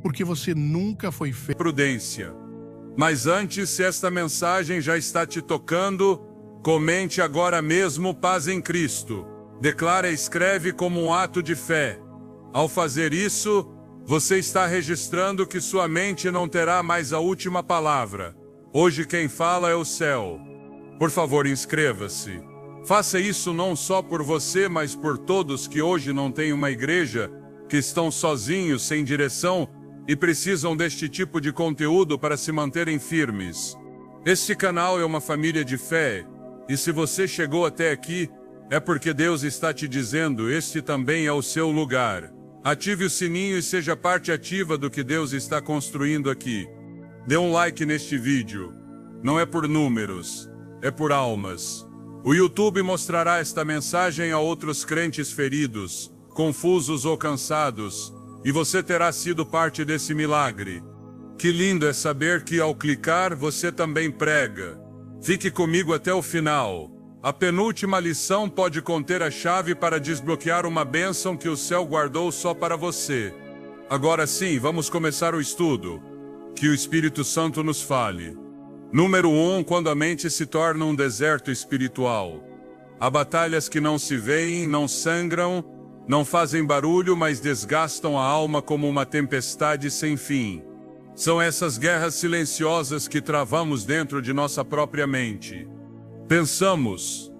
porque você nunca foi feito. Prudência. Mas antes, se esta mensagem já está te tocando, comente agora mesmo paz em Cristo. Declara e escreve como um ato de fé. Ao fazer isso, Você está registrando que sua mente não terá mais a última palavra. Hoje quem fala é o céu. Por favor, inscreva-se. Faça isso não só por você, mas por todos que hoje não têm uma igreja, que estão sozinhos, sem direção e precisam deste tipo de conteúdo para se manterem firmes. Este canal é uma família de fé, e se você chegou até aqui, é porque Deus está te dizendo: este também é o seu lugar. Ative o sininho e seja parte ativa do que Deus está construindo aqui. Dê um like neste vídeo. Não é por números, é por almas. O YouTube mostrará esta mensagem a outros crentes feridos, confusos ou cansados, e você terá sido parte desse milagre. Que lindo é saber que ao clicar você também prega. Fique comigo até o final. A penúltima lição pode conter a chave para desbloquear uma bênção que o céu guardou só para você. Agora sim, vamos começar o estudo. Que o Espírito Santo nos fale. Número 1. Quando a mente se torna um deserto espiritual. Há batalhas que não se veem, não sangram, não fazem barulho, mas desgastam a alma como uma tempestade sem fim. São essas guerras silenciosas que travamos dentro de nossa própria mente. Pensamos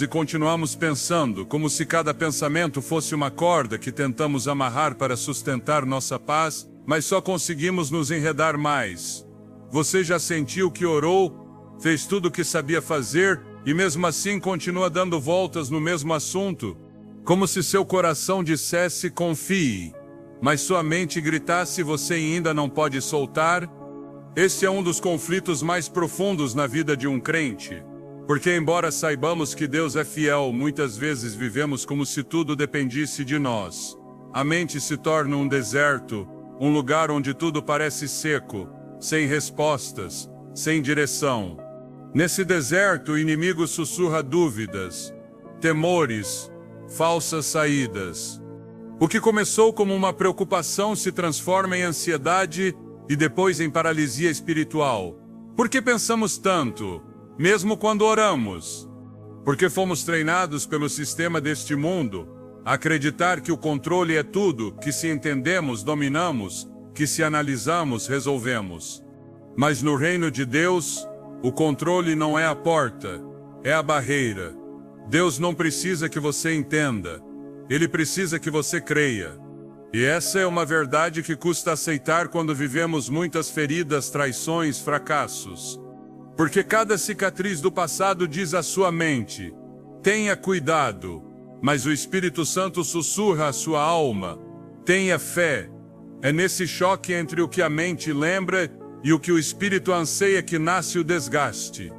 e continuamos pensando, como se cada pensamento fosse uma corda que tentamos amarrar para sustentar nossa paz, mas só conseguimos nos enredar mais. Você já sentiu que orou, fez tudo o que sabia fazer e mesmo assim continua dando voltas no mesmo assunto? Como se seu coração dissesse: confie, mas sua mente gritasse: você ainda não pode soltar? Este é um dos conflitos mais profundos na vida de um crente. Porque embora saibamos que Deus é fiel, muitas vezes vivemos como se tudo dependesse de nós. A mente se torna um deserto, um lugar onde tudo parece seco, sem respostas, sem direção. Nesse deserto, o inimigo sussurra dúvidas, temores, falsas saídas. O que começou como uma preocupação se transforma em ansiedade e depois em paralisia espiritual. Por que pensamos tanto, mesmo quando oramos? Porque fomos treinados pelo sistema deste mundo a acreditar que o controle é tudo, que se entendemos, dominamos, que se analisamos, resolvemos. Mas no reino de Deus, o controle não é a porta, é a barreira. Deus não precisa que você entenda, Ele precisa que você creia. E essa é uma verdade que custa aceitar quando vivemos muitas feridas, traições, fracassos. Porque cada cicatriz do passado diz à sua mente: tenha cuidado, mas o Espírito Santo sussurra à sua alma: tenha fé. É nesse choque entre o que a mente lembra e o que o Espírito anseia que nasce o desgaste.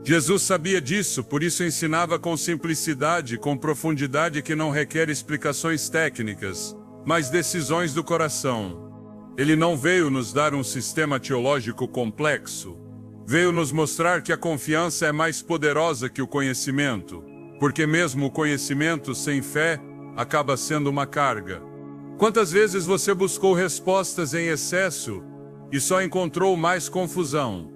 Jesus sabia disso, por isso ensinava com simplicidade, com profundidade que não requer explicações técnicas, mas decisões do coração. Ele não veio nos dar um sistema teológico complexo. Veio nos mostrar que a confiança é mais poderosa que o conhecimento, porque mesmo o conhecimento sem fé acaba sendo uma carga. Quantas vezes você buscou respostas em excesso e só encontrou mais confusão?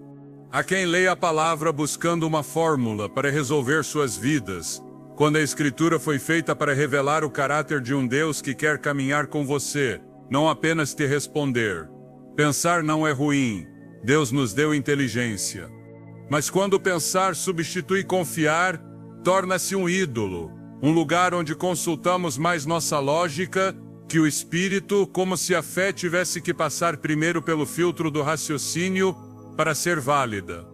Há quem leia a palavra buscando uma fórmula para resolver suas vidas, quando a Escritura foi feita para revelar o caráter de um Deus que quer caminhar com você, não apenas te responder. Pensar não é ruim, Deus nos deu inteligência. Mas quando pensar substitui confiar, torna-se um ídolo, um lugar onde consultamos mais nossa lógica que o Espírito, como se a fé tivesse que passar primeiro pelo filtro do raciocínio para ser válida.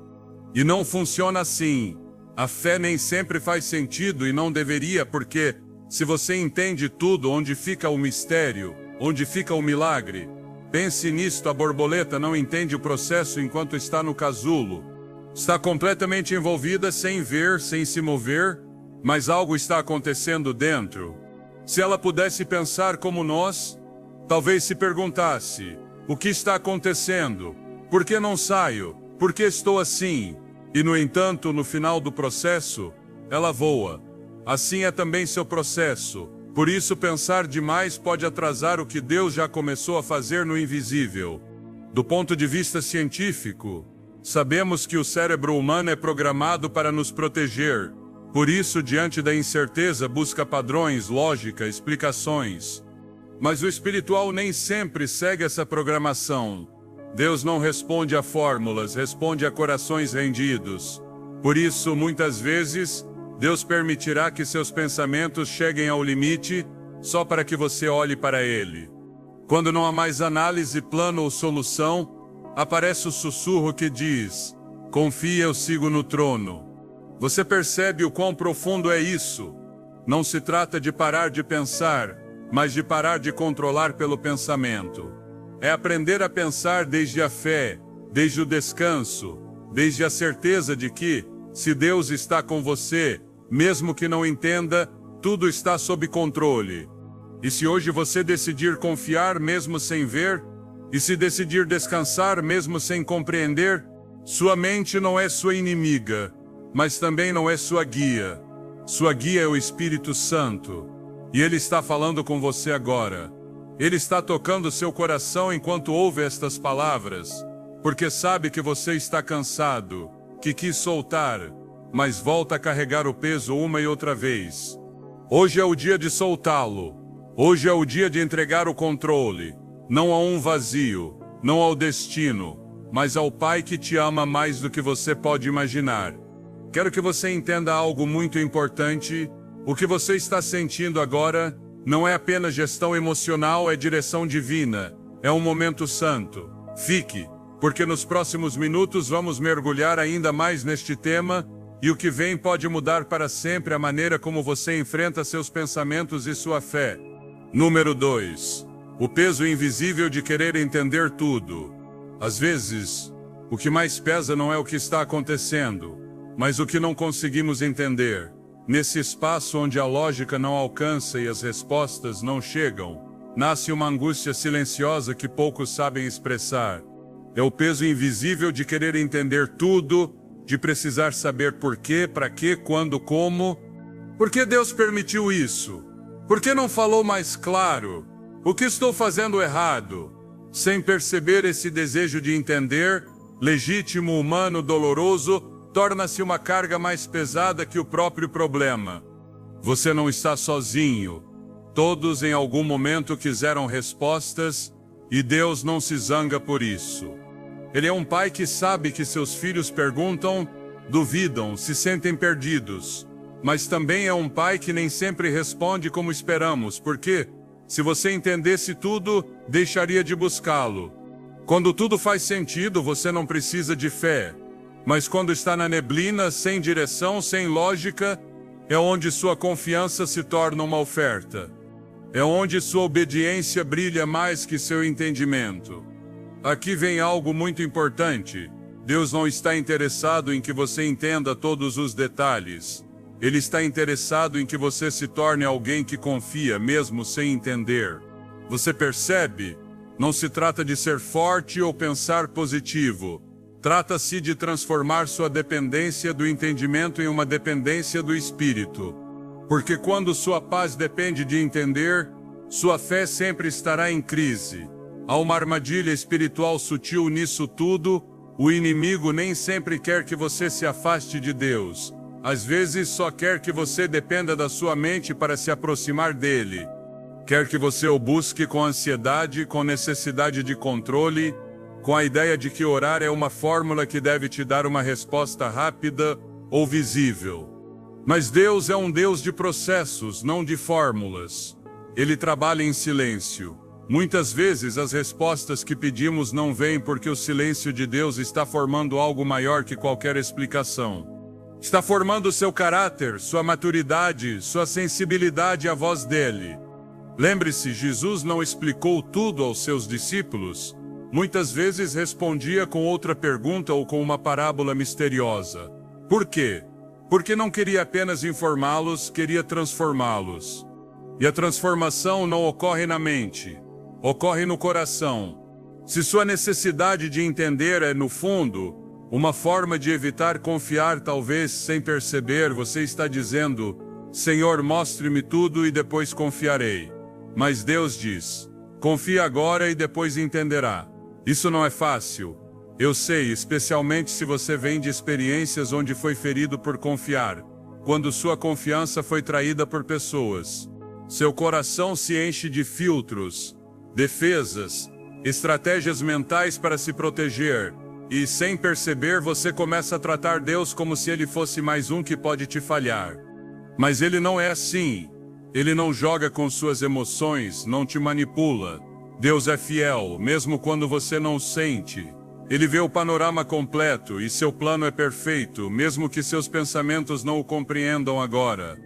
E não funciona assim. A fé nem sempre faz sentido e não deveria, porque, se você entende tudo, onde fica o mistério, onde fica o milagre? Pense nisto: a borboleta não entende o processo enquanto está no casulo. Está completamente envolvida sem ver, sem se mover, mas algo está acontecendo dentro. Se ela pudesse pensar como nós, talvez se perguntasse: o que está acontecendo? Por que não saio? Por que estou assim? E no entanto, no final do processo, ela voa. Assim é também seu processo. Por isso, pensar demais pode atrasar o que Deus já começou a fazer no invisível. Do ponto de vista científico, sabemos que o cérebro humano é programado para nos proteger. Por isso, diante da incerteza, busca padrões, lógica, explicações. Mas o espiritual nem sempre segue essa programação. Deus não responde a fórmulas, responde a corações rendidos. Por isso, muitas vezes, Deus permitirá que seus pensamentos cheguem ao limite, só para que você olhe para Ele. Quando não há mais análise, plano ou solução, aparece o sussurro que diz: confia, eu sigo no trono. Você percebe o quão profundo é isso? Não se trata de parar de pensar, mas de parar de controlar pelo pensamento. É aprender a pensar desde a fé, desde o descanso, desde a certeza de que, se Deus está com você, mesmo que não entenda, tudo está sob controle. E se hoje você decidir confiar mesmo sem ver, e se decidir descansar mesmo sem compreender, sua mente não é sua inimiga, mas também não é sua guia. Sua guia é o Espírito Santo. E Ele está falando com você agora. Ele está tocando seu coração enquanto ouve estas palavras, porque sabe que você está cansado, que quis soltar, mas volta a carregar o peso uma e outra vez. Hoje é o dia de soltá-lo. Hoje é o dia de entregar o controle, não a um vazio, não ao destino, mas ao Pai que te ama mais do que você pode imaginar. Quero que você entenda algo muito importante. O que você está sentindo agora não é apenas gestão emocional, é direção divina, é um momento santo. Fique, porque nos próximos minutos vamos mergulhar ainda mais neste tema, e o que vem pode mudar para sempre a maneira como você enfrenta seus pensamentos e sua fé. Número 2. O peso invisível de querer entender tudo. Às vezes, o que mais pesa não é o que está acontecendo, mas o que não conseguimos entender. Nesse espaço onde a lógica não alcança e as respostas não chegam, nasce uma angústia silenciosa que poucos sabem expressar. É o peso invisível de querer entender tudo, de precisar saber por quê, para quê, quando, como. Por que Deus permitiu isso? Por que não falou mais claro? O que estou fazendo errado? Sem perceber, esse desejo de entender, legítimo, humano, doloroso, torna-se uma carga mais pesada que o próprio problema. Você não está sozinho. Todos em algum momento quiseram respostas, e Deus não se zanga por isso. Ele é um pai que sabe que seus filhos perguntam, duvidam, se sentem perdidos. Mas também é um pai que nem sempre responde como esperamos, porque, se você entendesse tudo, deixaria de buscá-lo. Quando tudo faz sentido, você não precisa de fé. Mas quando está na neblina, sem direção, sem lógica, é onde sua confiança se torna uma oferta. É onde sua obediência brilha mais que seu entendimento. Aqui vem algo muito importante. Deus não está interessado em que você entenda todos os detalhes. Ele está interessado em que você se torne alguém que confia, mesmo sem entender. Você percebe? Não se trata de ser forte ou pensar positivo. Trata-se de transformar sua dependência do entendimento em uma dependência do Espírito. Porque quando sua paz depende de entender, sua fé sempre estará em crise. Há uma armadilha espiritual sutil nisso tudo. O inimigo nem sempre quer que você se afaste de Deus. Às vezes só quer que você dependa da sua mente para se aproximar dele. Quer que você o busque com ansiedade, com necessidade de controle, com a ideia de que orar é uma fórmula que deve te dar uma resposta rápida ou visível. Mas Deus é um Deus de processos, não de fórmulas. Ele trabalha em silêncio. Muitas vezes as respostas que pedimos não vêm porque o silêncio de Deus está formando algo maior que qualquer explicação. Está formando seu caráter, sua maturidade, sua sensibilidade à voz dele. Lembre-se, Jesus não explicou tudo aos seus discípulos. Muitas vezes respondia com outra pergunta ou com uma parábola misteriosa. Por quê? Porque não queria apenas informá-los, queria transformá-los. E a transformação não ocorre na mente, ocorre no coração. Se sua necessidade de entender é, no fundo, uma forma de evitar confiar, talvez sem perceber, você está dizendo: Senhor, mostre-me tudo e depois confiarei. Mas Deus diz: confia agora e depois entenderá. Isso não é fácil. Eu sei, especialmente se você vem de experiências onde foi ferido por confiar, quando sua confiança foi traída por pessoas. Seu coração se enche de filtros, defesas, estratégias mentais para se proteger, e sem perceber você começa a tratar Deus como se ele fosse mais um que pode te falhar. Mas ele não é assim. Ele não joga com suas emoções, não te manipula. Deus é fiel, mesmo quando você não sente. Ele vê o panorama completo e seu plano é perfeito, mesmo que seus pensamentos não o compreendam agora.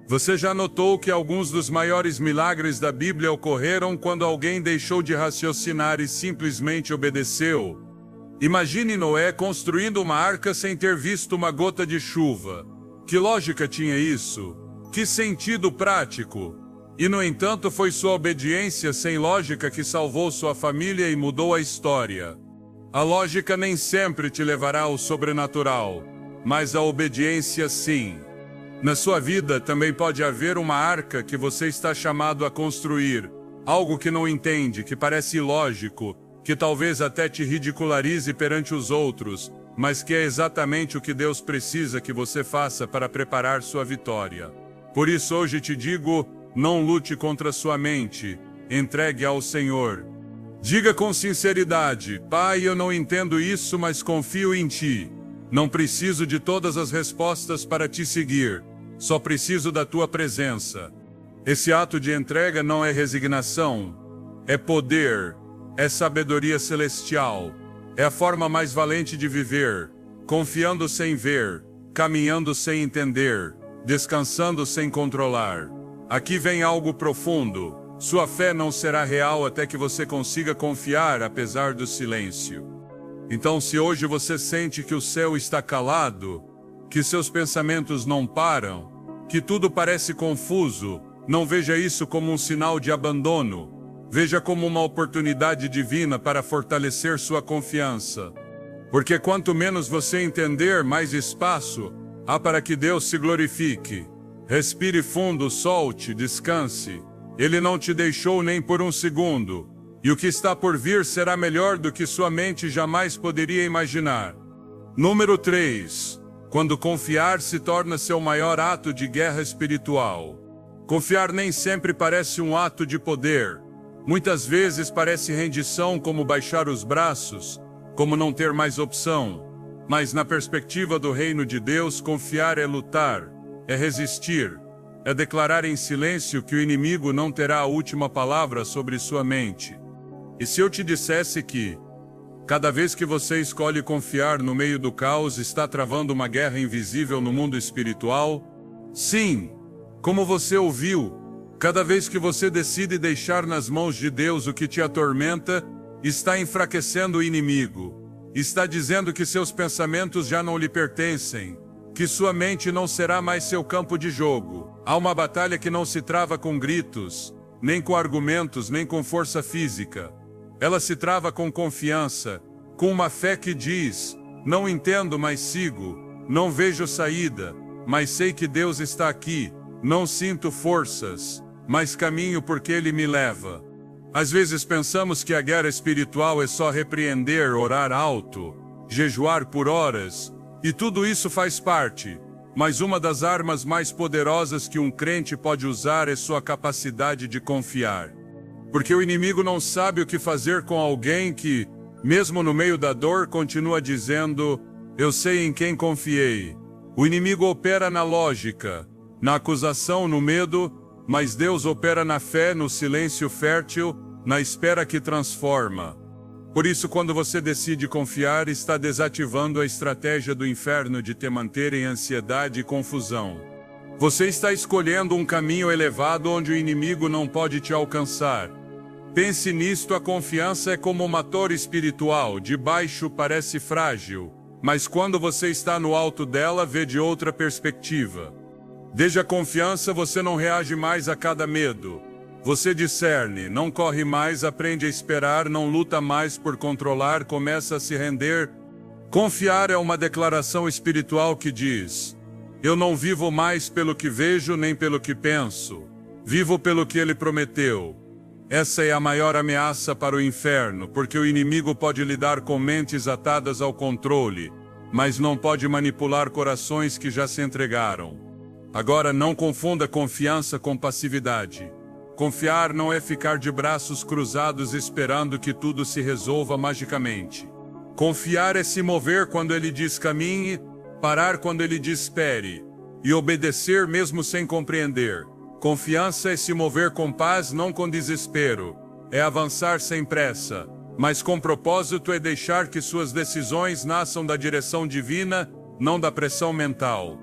Você já notou que alguns dos maiores milagres da Bíblia ocorreram quando alguém deixou de raciocinar e simplesmente obedeceu? Imagine Noé construindo uma arca sem ter visto uma gota de chuva. Que lógica tinha isso? Que sentido prático? E no entanto foi sua obediência sem lógica que salvou sua família e mudou a história. A lógica nem sempre te levará ao sobrenatural, mas a obediência sim. Na sua vida também pode haver uma arca que você está chamado a construir, algo que não entende, que parece ilógico, que talvez até te ridicularize perante os outros, mas que é exatamente o que Deus precisa que você faça para preparar sua vitória. Por isso hoje te digo, não lute contra sua mente, entregue ao Senhor. Diga com sinceridade, Pai, eu não entendo isso, mas confio em Ti. Não preciso de todas as respostas para Te seguir, só preciso da Tua presença. Esse ato de entrega não é resignação, é poder, é sabedoria celestial, é a forma mais valente de viver, confiando sem ver, caminhando sem entender, descansando sem controlar. Aqui vem algo profundo. Sua fé não será real até que você consiga confiar apesar do silêncio. Então, se hoje você sente que o céu está calado, que seus pensamentos não param, que tudo parece confuso, não veja isso como um sinal de abandono. Veja como uma oportunidade divina para fortalecer sua confiança. Porque quanto menos você entender, mais espaço há para que Deus se glorifique. Respire fundo, solte, descanse. Ele não te deixou nem por um segundo, e o que está por vir será melhor do que sua mente jamais poderia imaginar. Número 3. Quando confiar se torna seu maior ato de guerra espiritual. Confiar nem sempre parece um ato de poder. Muitas vezes parece rendição, como baixar os braços, como não ter mais opção. Mas na perspectiva do reino de Deus, confiar é lutar, é resistir. É declarar em silêncio que o inimigo não terá a última palavra sobre sua mente. E se eu te dissesse que, cada vez que você escolhe confiar no meio do caos, está travando uma guerra invisível no mundo espiritual? Sim, como você ouviu, cada vez que você decide deixar nas mãos de Deus o que te atormenta, está enfraquecendo o inimigo. Está dizendo que seus pensamentos já não lhe pertencem, que sua mente não será mais seu campo de jogo. Há uma batalha que não se trava com gritos, nem com argumentos, nem com força física. Ela se trava com confiança, com uma fé que diz, não entendo, mas sigo, não vejo saída, mas sei que Deus está aqui, não sinto forças, mas caminho porque Ele me leva. Às vezes pensamos que a guerra espiritual é só repreender, orar alto, jejuar por horas, e tudo isso faz parte, mas uma das armas mais poderosas que um crente pode usar é sua capacidade de confiar. Porque o inimigo não sabe o que fazer com alguém que, mesmo no meio da dor, continua dizendo, eu sei em quem confiei. O inimigo opera na lógica, na acusação, no medo, mas Deus opera na fé, no silêncio fértil, na espera que transforma. Por isso, quando você decide confiar, está desativando a estratégia do inferno de te manter em ansiedade e confusão. Você está escolhendo um caminho elevado onde o inimigo não pode te alcançar. Pense nisto, a confiança é como uma torre espiritual, de baixo parece frágil, mas quando você está no alto dela, vê de outra perspectiva. Desde a confiança, você não reage mais a cada medo. Você discerne, não corre mais, aprende a esperar, não luta mais por controlar, começa a se render. Confiar é uma declaração espiritual que diz, eu não vivo mais pelo que vejo nem pelo que penso, vivo pelo que Ele prometeu. Essa é a maior ameaça para o inferno, porque o inimigo pode lidar com mentes atadas ao controle, mas não pode manipular corações que já se entregaram. Agora, não confunda confiança com passividade. Confiar não é ficar de braços cruzados esperando que tudo se resolva magicamente. Confiar é se mover quando ele diz caminhe, parar quando ele diz espere, e obedecer mesmo sem compreender. Confiança é se mover com paz, não com desespero. É avançar sem pressa, mas com propósito, é deixar que suas decisões nasçam da direção divina, não da pressão mental.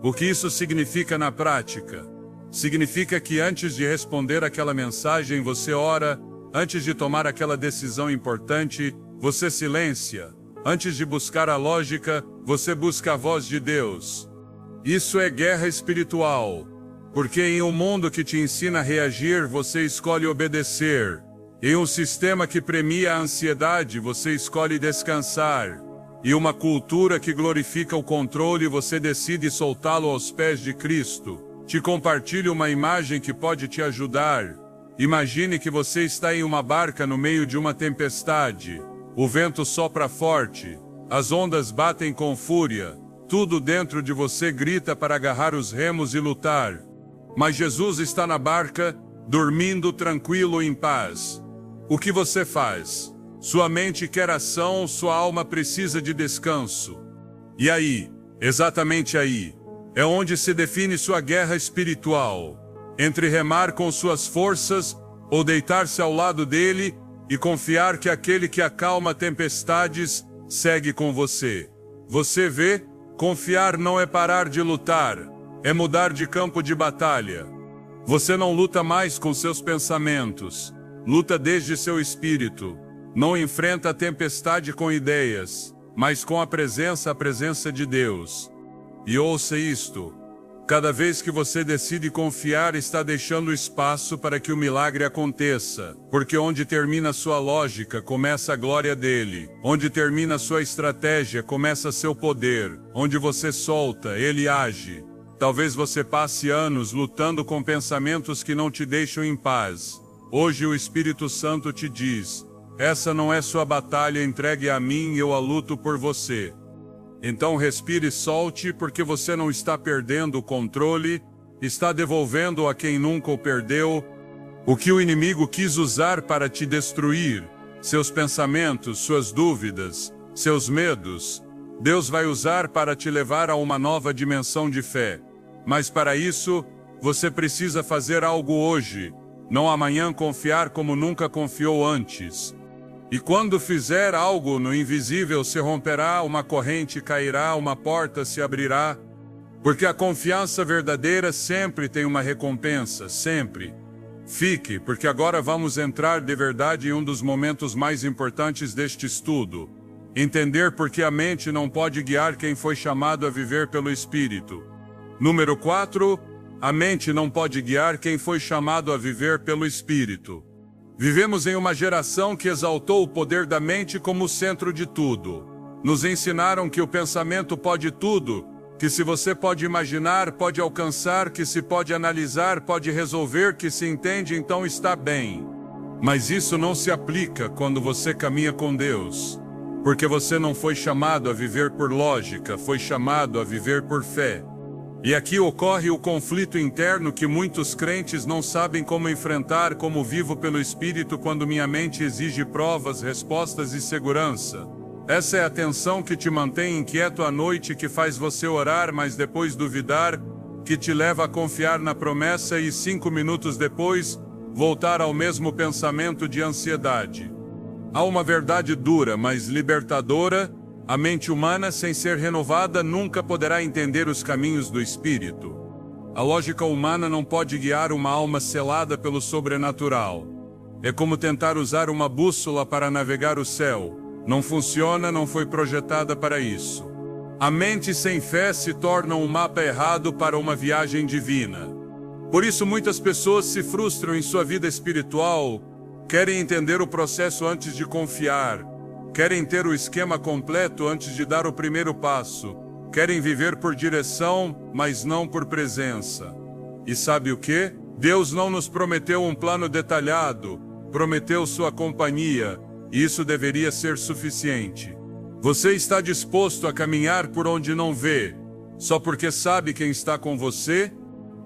O que isso significa na prática? Significa que antes de responder aquela mensagem, você ora, antes de tomar aquela decisão importante, você silencia, antes de buscar a lógica, você busca a voz de Deus. Isso é guerra espiritual, porque em um mundo que te ensina a reagir, você escolhe obedecer. Em um sistema que premia a ansiedade, você escolhe descansar. E uma cultura que glorifica o controle, você decide soltá-lo aos pés de Cristo. Te compartilho uma imagem que pode te ajudar. Imagine que você está em uma barca no meio de uma tempestade. O vento sopra forte, as ondas batem com fúria. Tudo dentro de você grita para agarrar os remos e lutar. Mas Jesus está na barca, dormindo tranquilo em paz. O que você faz? Sua mente quer ação, sua alma precisa de descanso. E aí, exatamente aí, é onde se define sua guerra espiritual. Entre remar com suas forças ou deitar-se ao lado dele e confiar que aquele que acalma tempestades segue com você. Você vê? Confiar não é parar de lutar, é mudar de campo de batalha. Você não luta mais com seus pensamentos, luta desde seu espírito. Não enfrenta a tempestade com ideias, mas com a presença de Deus. E ouça isto: cada vez que você decide confiar, está deixando espaço para que o milagre aconteça, porque onde termina sua lógica, começa a glória dele. Onde termina sua estratégia, começa seu poder. Onde você solta, ele age. Talvez você passe anos lutando com pensamentos que não te deixam em paz. Hoje o Espírito Santo te diz: essa não é sua batalha, entregue a mim e eu a luto por você. Então respire e solte, porque você não está perdendo o controle, está devolvendo a quem nunca o perdeu. O que o inimigo quis usar para te destruir, seus pensamentos, suas dúvidas, seus medos, Deus vai usar para te levar a uma nova dimensão de fé. Mas para isso, você precisa fazer algo hoje, não amanhã confiar como nunca confiou antes. E quando fizer algo, no invisível se romperá, uma corrente cairá, uma porta se abrirá. Porque a confiança verdadeira sempre tem uma recompensa, sempre. Fique, porque agora vamos entrar de verdade em um dos momentos mais importantes deste estudo. Entender por que a mente não pode guiar quem foi chamado a viver pelo Espírito. Número 4. A mente não pode guiar quem foi chamado a viver pelo Espírito. Vivemos em uma geração que exaltou o poder da mente como o centro de tudo. Nos ensinaram que o pensamento pode tudo, que se você pode imaginar, pode alcançar, que se pode analisar, pode resolver, que se entende, então está bem. Mas isso não se aplica quando você caminha com Deus. Porque você não foi chamado a viver por lógica, foi chamado a viver por fé. E aqui ocorre o conflito interno que muitos crentes não sabem como enfrentar. Como vivo pelo Espírito quando minha mente exige provas, respostas e segurança? Essa é a tensão que te mantém inquieto à noite, que faz você orar, mas depois duvidar, que te leva a confiar na promessa e 5 minutos depois, voltar ao mesmo pensamento de ansiedade. Há uma verdade dura, mas libertadora. A mente humana, sem ser renovada, nunca poderá entender os caminhos do Espírito. A lógica humana não pode guiar uma alma selada pelo sobrenatural. É como tentar usar uma bússola para navegar o céu. Não funciona, não foi projetada para isso. A mente sem fé se torna um mapa errado para uma viagem divina. Por isso muitas pessoas se frustram em sua vida espiritual, querem entender o processo antes de confiar. Querem ter o esquema completo antes de dar o primeiro passo. Querem viver por direção, mas não por presença. E sabe o que? Deus não nos prometeu um plano detalhado, prometeu sua companhia, e isso deveria ser suficiente. Você está disposto a caminhar por onde não vê, só porque sabe quem está com você?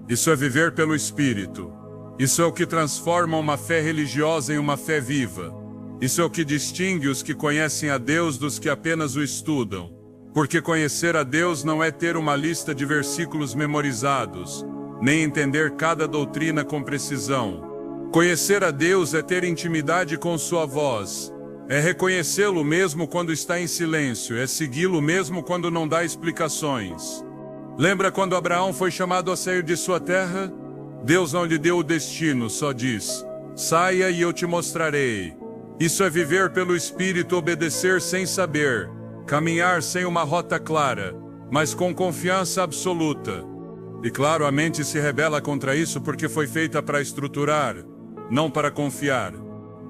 Isso é viver pelo Espírito. Isso é o que transforma uma fé religiosa em uma fé viva. Isso é o que distingue os que conhecem a Deus dos que apenas o estudam. Porque conhecer a Deus não é ter uma lista de versículos memorizados, nem entender cada doutrina com precisão. Conhecer a Deus é ter intimidade com sua voz. É reconhecê-lo mesmo quando está em silêncio, é segui-lo mesmo quando não dá explicações. Lembra quando Abraão foi chamado a sair de sua terra? Deus não lhe deu o destino, só diz: saia e eu te mostrarei. Isso é viver pelo Espírito, obedecer sem saber, caminhar sem uma rota clara, mas com confiança absoluta. E claro, a mente se rebela contra isso porque foi feita para estruturar, não para confiar.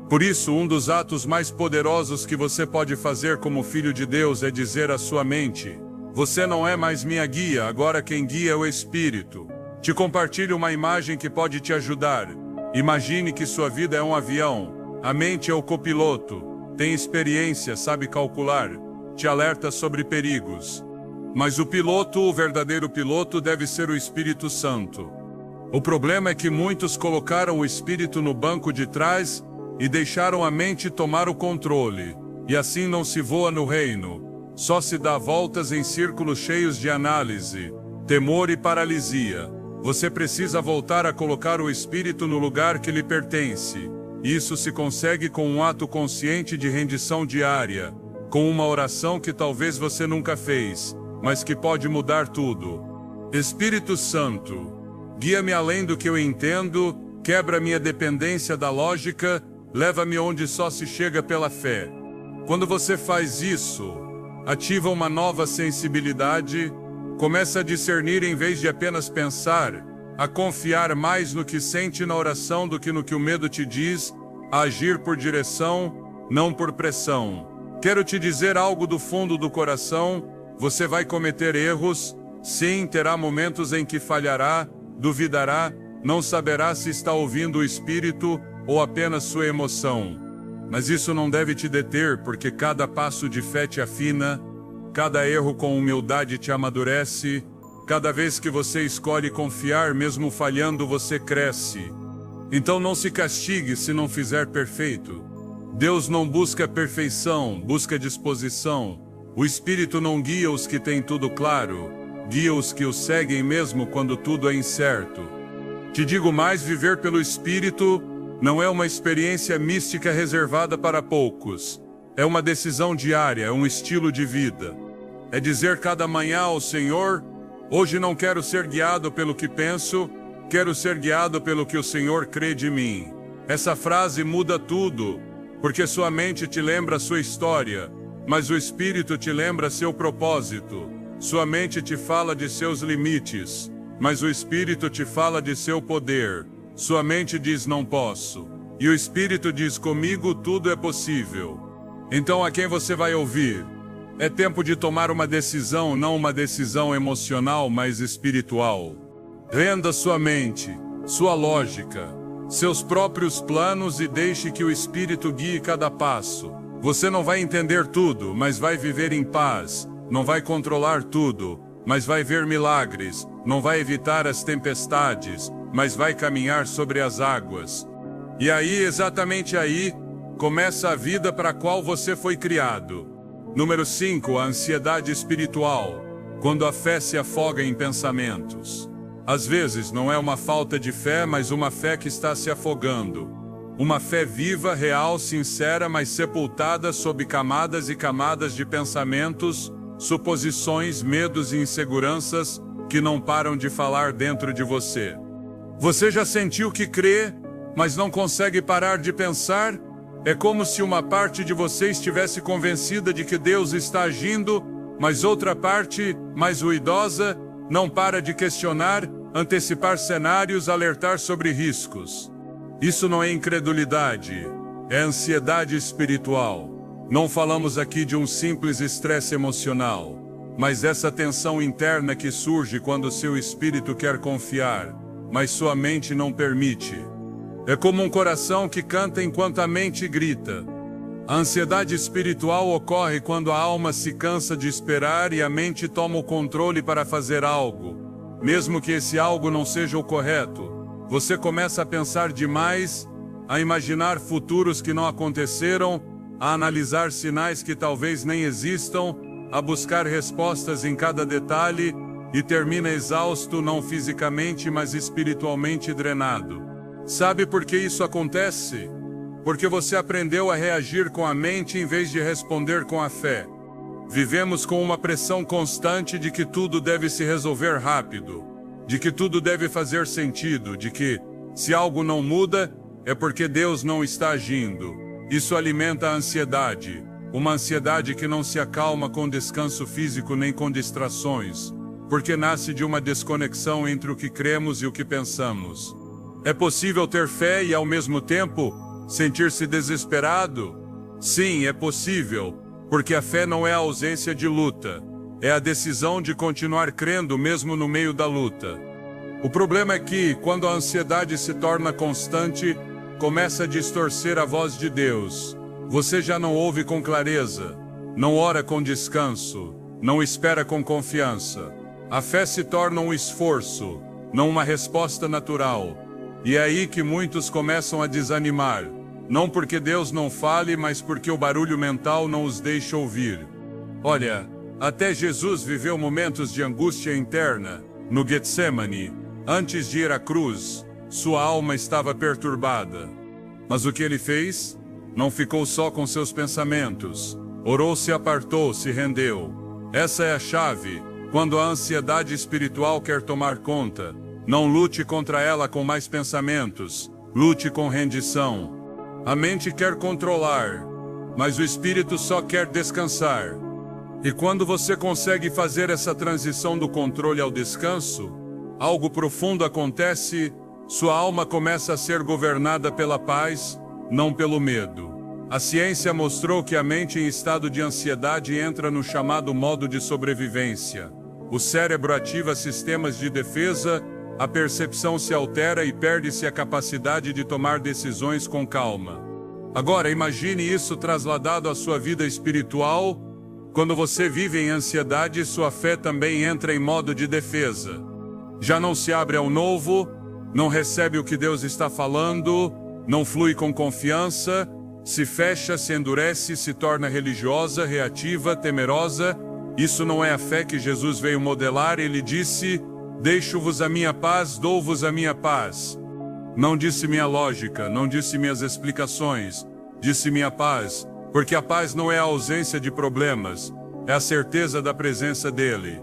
Por isso, um dos atos mais poderosos que você pode fazer como filho de Deus é dizer à sua mente: você não é mais minha guia, agora quem guia é o Espírito. Te compartilho uma imagem que pode te ajudar. Imagine que sua vida é um avião. A mente é o copiloto. Tem experiência, sabe calcular. Te alerta sobre perigos. Mas o piloto, o verdadeiro piloto, deve ser o Espírito Santo. O problema é que muitos colocaram o Espírito no banco de trás e deixaram a mente tomar o controle. E assim não se voa no reino. Só se dá voltas em círculos cheios de análise, temor e paralisia. Você precisa voltar a colocar o Espírito no lugar que lhe pertence. Isso se consegue com um ato consciente de rendição diária, com uma oração que talvez você nunca fez, mas que pode mudar tudo. Espírito Santo, guia-me além do que eu entendo, quebra minha dependência da lógica, leva-me onde só se chega pela fé. Quando você faz isso, ativa uma nova sensibilidade, começa a discernir em vez de apenas pensar, a confiar mais no que sente na oração do que no que o medo te diz, a agir por direção, não por pressão. Quero te dizer algo do fundo do coração: você vai cometer erros, sim, terá momentos em que falhará, duvidará, não saberá se está ouvindo o Espírito ou apenas sua emoção. Mas isso não deve te deter, porque cada passo de fé te afina, cada erro com humildade te amadurece, cada vez que você escolhe confiar, mesmo falhando, você cresce. Então não se castigue se não fizer perfeito. Deus não busca perfeição, busca disposição. O Espírito não guia os que têm tudo claro, guia os que o seguem mesmo quando tudo é incerto. Te digo mais, viver pelo Espírito não é uma experiência mística reservada para poucos. É uma decisão diária, é um estilo de vida. É dizer cada manhã ao Senhor: hoje não quero ser guiado pelo que penso, quero ser guiado pelo que o Senhor crê de mim. Essa frase muda tudo, porque sua mente te lembra sua história, mas o Espírito te lembra seu propósito. Sua mente te fala de seus limites, mas o Espírito te fala de seu poder. Sua mente diz não posso, e o Espírito diz comigo tudo é possível. Então a quem você vai ouvir? É tempo de tomar uma decisão, não uma decisão emocional, mas espiritual. Renda sua mente, sua lógica, seus próprios planos e deixe que o Espírito guie cada passo. Você não vai entender tudo, mas vai viver em paz. Não vai controlar tudo, mas vai ver milagres. Não vai evitar as tempestades, mas vai caminhar sobre as águas. E aí, exatamente aí, começa a vida para a qual você foi criado. Número 5, a ansiedade espiritual, quando a fé se afoga em pensamentos. Às vezes não é uma falta de fé, mas uma fé que está se afogando. Uma fé viva, real, sincera, mas sepultada sob camadas e camadas de pensamentos, suposições, medos e inseguranças que não param de falar dentro de você. Você já sentiu que crê, mas não consegue parar de pensar? É como se uma parte de você estivesse convencida de que Deus está agindo, mas outra parte, mais ruidosa, não para de questionar, antecipar cenários, alertar sobre riscos. Isso não é incredulidade, é ansiedade espiritual. Não falamos aqui de um simples estresse emocional, mas essa tensão interna que surge quando seu espírito quer confiar, mas sua mente não permite. É como um coração que canta enquanto a mente grita. A ansiedade espiritual ocorre quando a alma se cansa de esperar e a mente toma o controle para fazer algo. Mesmo que esse algo não seja o correto, você começa a pensar demais, a imaginar futuros que não aconteceram, a analisar sinais que talvez nem existam, a buscar respostas em cada detalhe e termina exausto não fisicamente, mas espiritualmente drenado. Sabe por que isso acontece? Porque você aprendeu a reagir com a mente em vez de responder com a fé. Vivemos com uma pressão constante de que tudo deve se resolver rápido, de que tudo deve fazer sentido, de que, se algo não muda, é porque Deus não está agindo. Isso alimenta a ansiedade, uma ansiedade que não se acalma com descanso físico nem com distrações, porque nasce de uma desconexão entre o que cremos e o que pensamos. É possível ter fé e, ao mesmo tempo, sentir-se desesperado? Sim, é possível, porque a fé não é a ausência de luta, é a decisão de continuar crendo mesmo no meio da luta. O problema é que, quando a ansiedade se torna constante, começa a distorcer a voz de Deus. Você já não ouve com clareza, não ora com descanso, não espera com confiança. A fé se torna um esforço, não uma resposta natural. E é aí que muitos começam a desanimar, não porque Deus não fale, mas porque o barulho mental não os deixa ouvir. Olha, até Jesus viveu momentos de angústia interna. No Getsemane, antes de ir à cruz, sua alma estava perturbada. Mas o que ele fez? Não ficou só com seus pensamentos. Orou, se apartou, se rendeu. Essa é a chave. Quando a ansiedade espiritual quer tomar conta, não lute contra ela com mais pensamentos, lute com rendição. A mente quer controlar, mas o espírito só quer descansar. E quando você consegue fazer essa transição do controle ao descanso, algo profundo acontece, sua alma começa a ser governada pela paz, não pelo medo. A ciência mostrou que a mente em estado de ansiedade entra no chamado modo de sobrevivência. O cérebro ativa sistemas de defesa, a percepção se altera e perde-se a capacidade de tomar decisões com calma. Agora, imagine isso trasladado à sua vida espiritual. Quando você vive em ansiedade, sua fé também entra em modo de defesa. Já não se abre ao novo, não recebe o que Deus está falando, não flui com confiança, se fecha, se endurece, se torna religiosa, reativa, temerosa. Isso não é a fé que Jesus veio modelar. Ele disse: deixo-vos a minha paz, dou-vos a minha paz. Não disse minha lógica, não disse minhas explicações, disse minha paz, porque a paz não é a ausência de problemas, é a certeza da presença dele.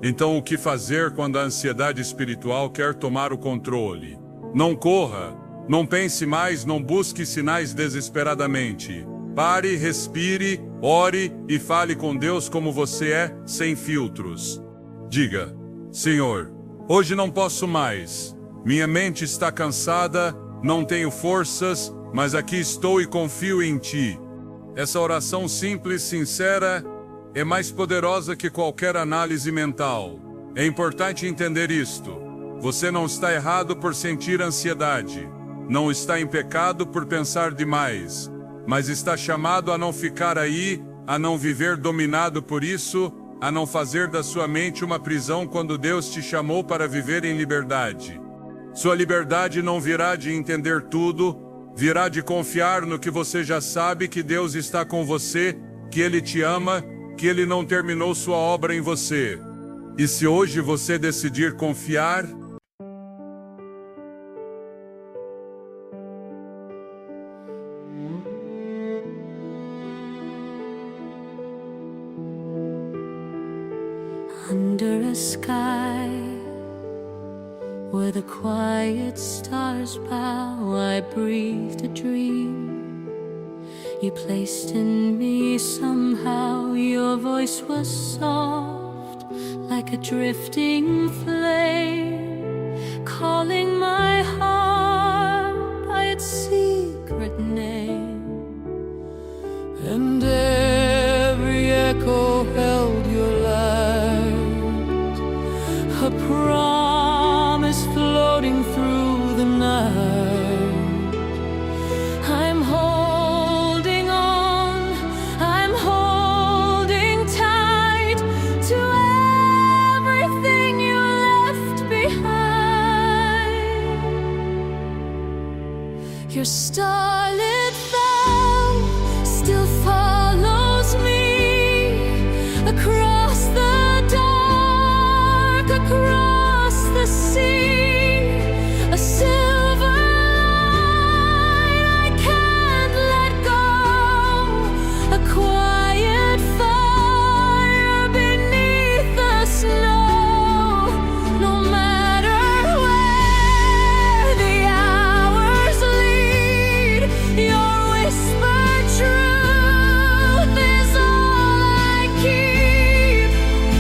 Então, o que fazer quando a ansiedade espiritual quer tomar o controle? Não corra, não pense mais, não busque sinais desesperadamente. Pare, respire, ore e fale com Deus como você é, sem filtros. Diga: Senhor, hoje não posso mais. Minha mente está cansada, não tenho forças, mas aqui estou e confio em Ti. Essa oração simples, sincera, é mais poderosa que qualquer análise mental. É importante entender isto. Você não está errado por sentir ansiedade. Não está em pecado por pensar demais. Mas está chamado a não ficar aí, a não viver dominado por isso, a não fazer da sua mente uma prisão quando Deus te chamou para viver em liberdade. Sua liberdade não virá de entender tudo, virá de confiar no que você já sabe, que Deus está com você, que Ele te ama, que Ele não terminou sua obra em você. E se hoje você decidir confiar, under a sky where the quiet stars bow, I breathed a dream you placed in me somehow. Your voice was soft like a drifting flame, calling my heart by its secret name. And every echo held your light, a promise floating through the night. I'm holding on Your starlit vow still follows me across the dark, across the sea. A silver line I can't let go, a quiet fire beneath the snow. No matter where the hours lead, your whispered truth is all I keep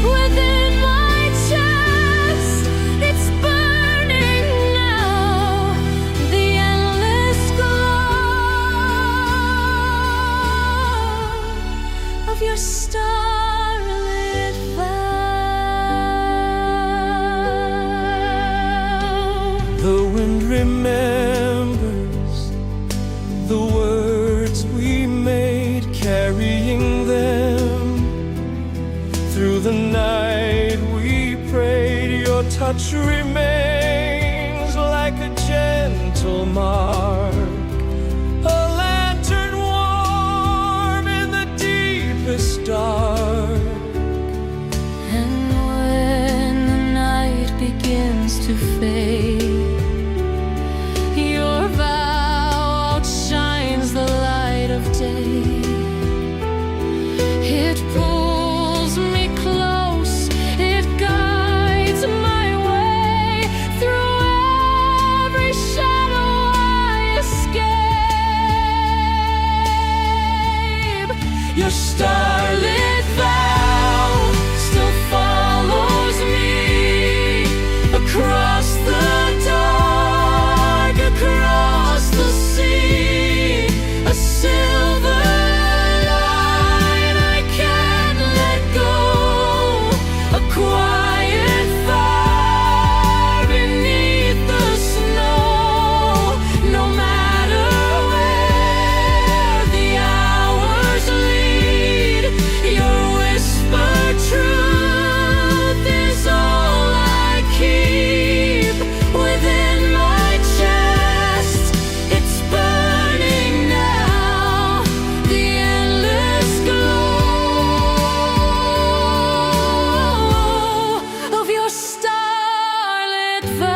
within my chest. It's burning now, the endless glow of your starlit vow. The wind remembers the words we made, carrying them through the night. We prayed. Your touch remains like a gentle mark, a lantern warm in the deepest dark. And when the night begins to fade, your vow outshines the light of day. It pulls me close, it guides my way through every shadow I escape. Your starlit vow still follows me across the dark, across the sea. A silver line I can't let go, a quiet fire beneath the snow. No matter where the hours lead, your whispered truth is all I keep within my chest. It's burning now, the endless glow of your starlit vow.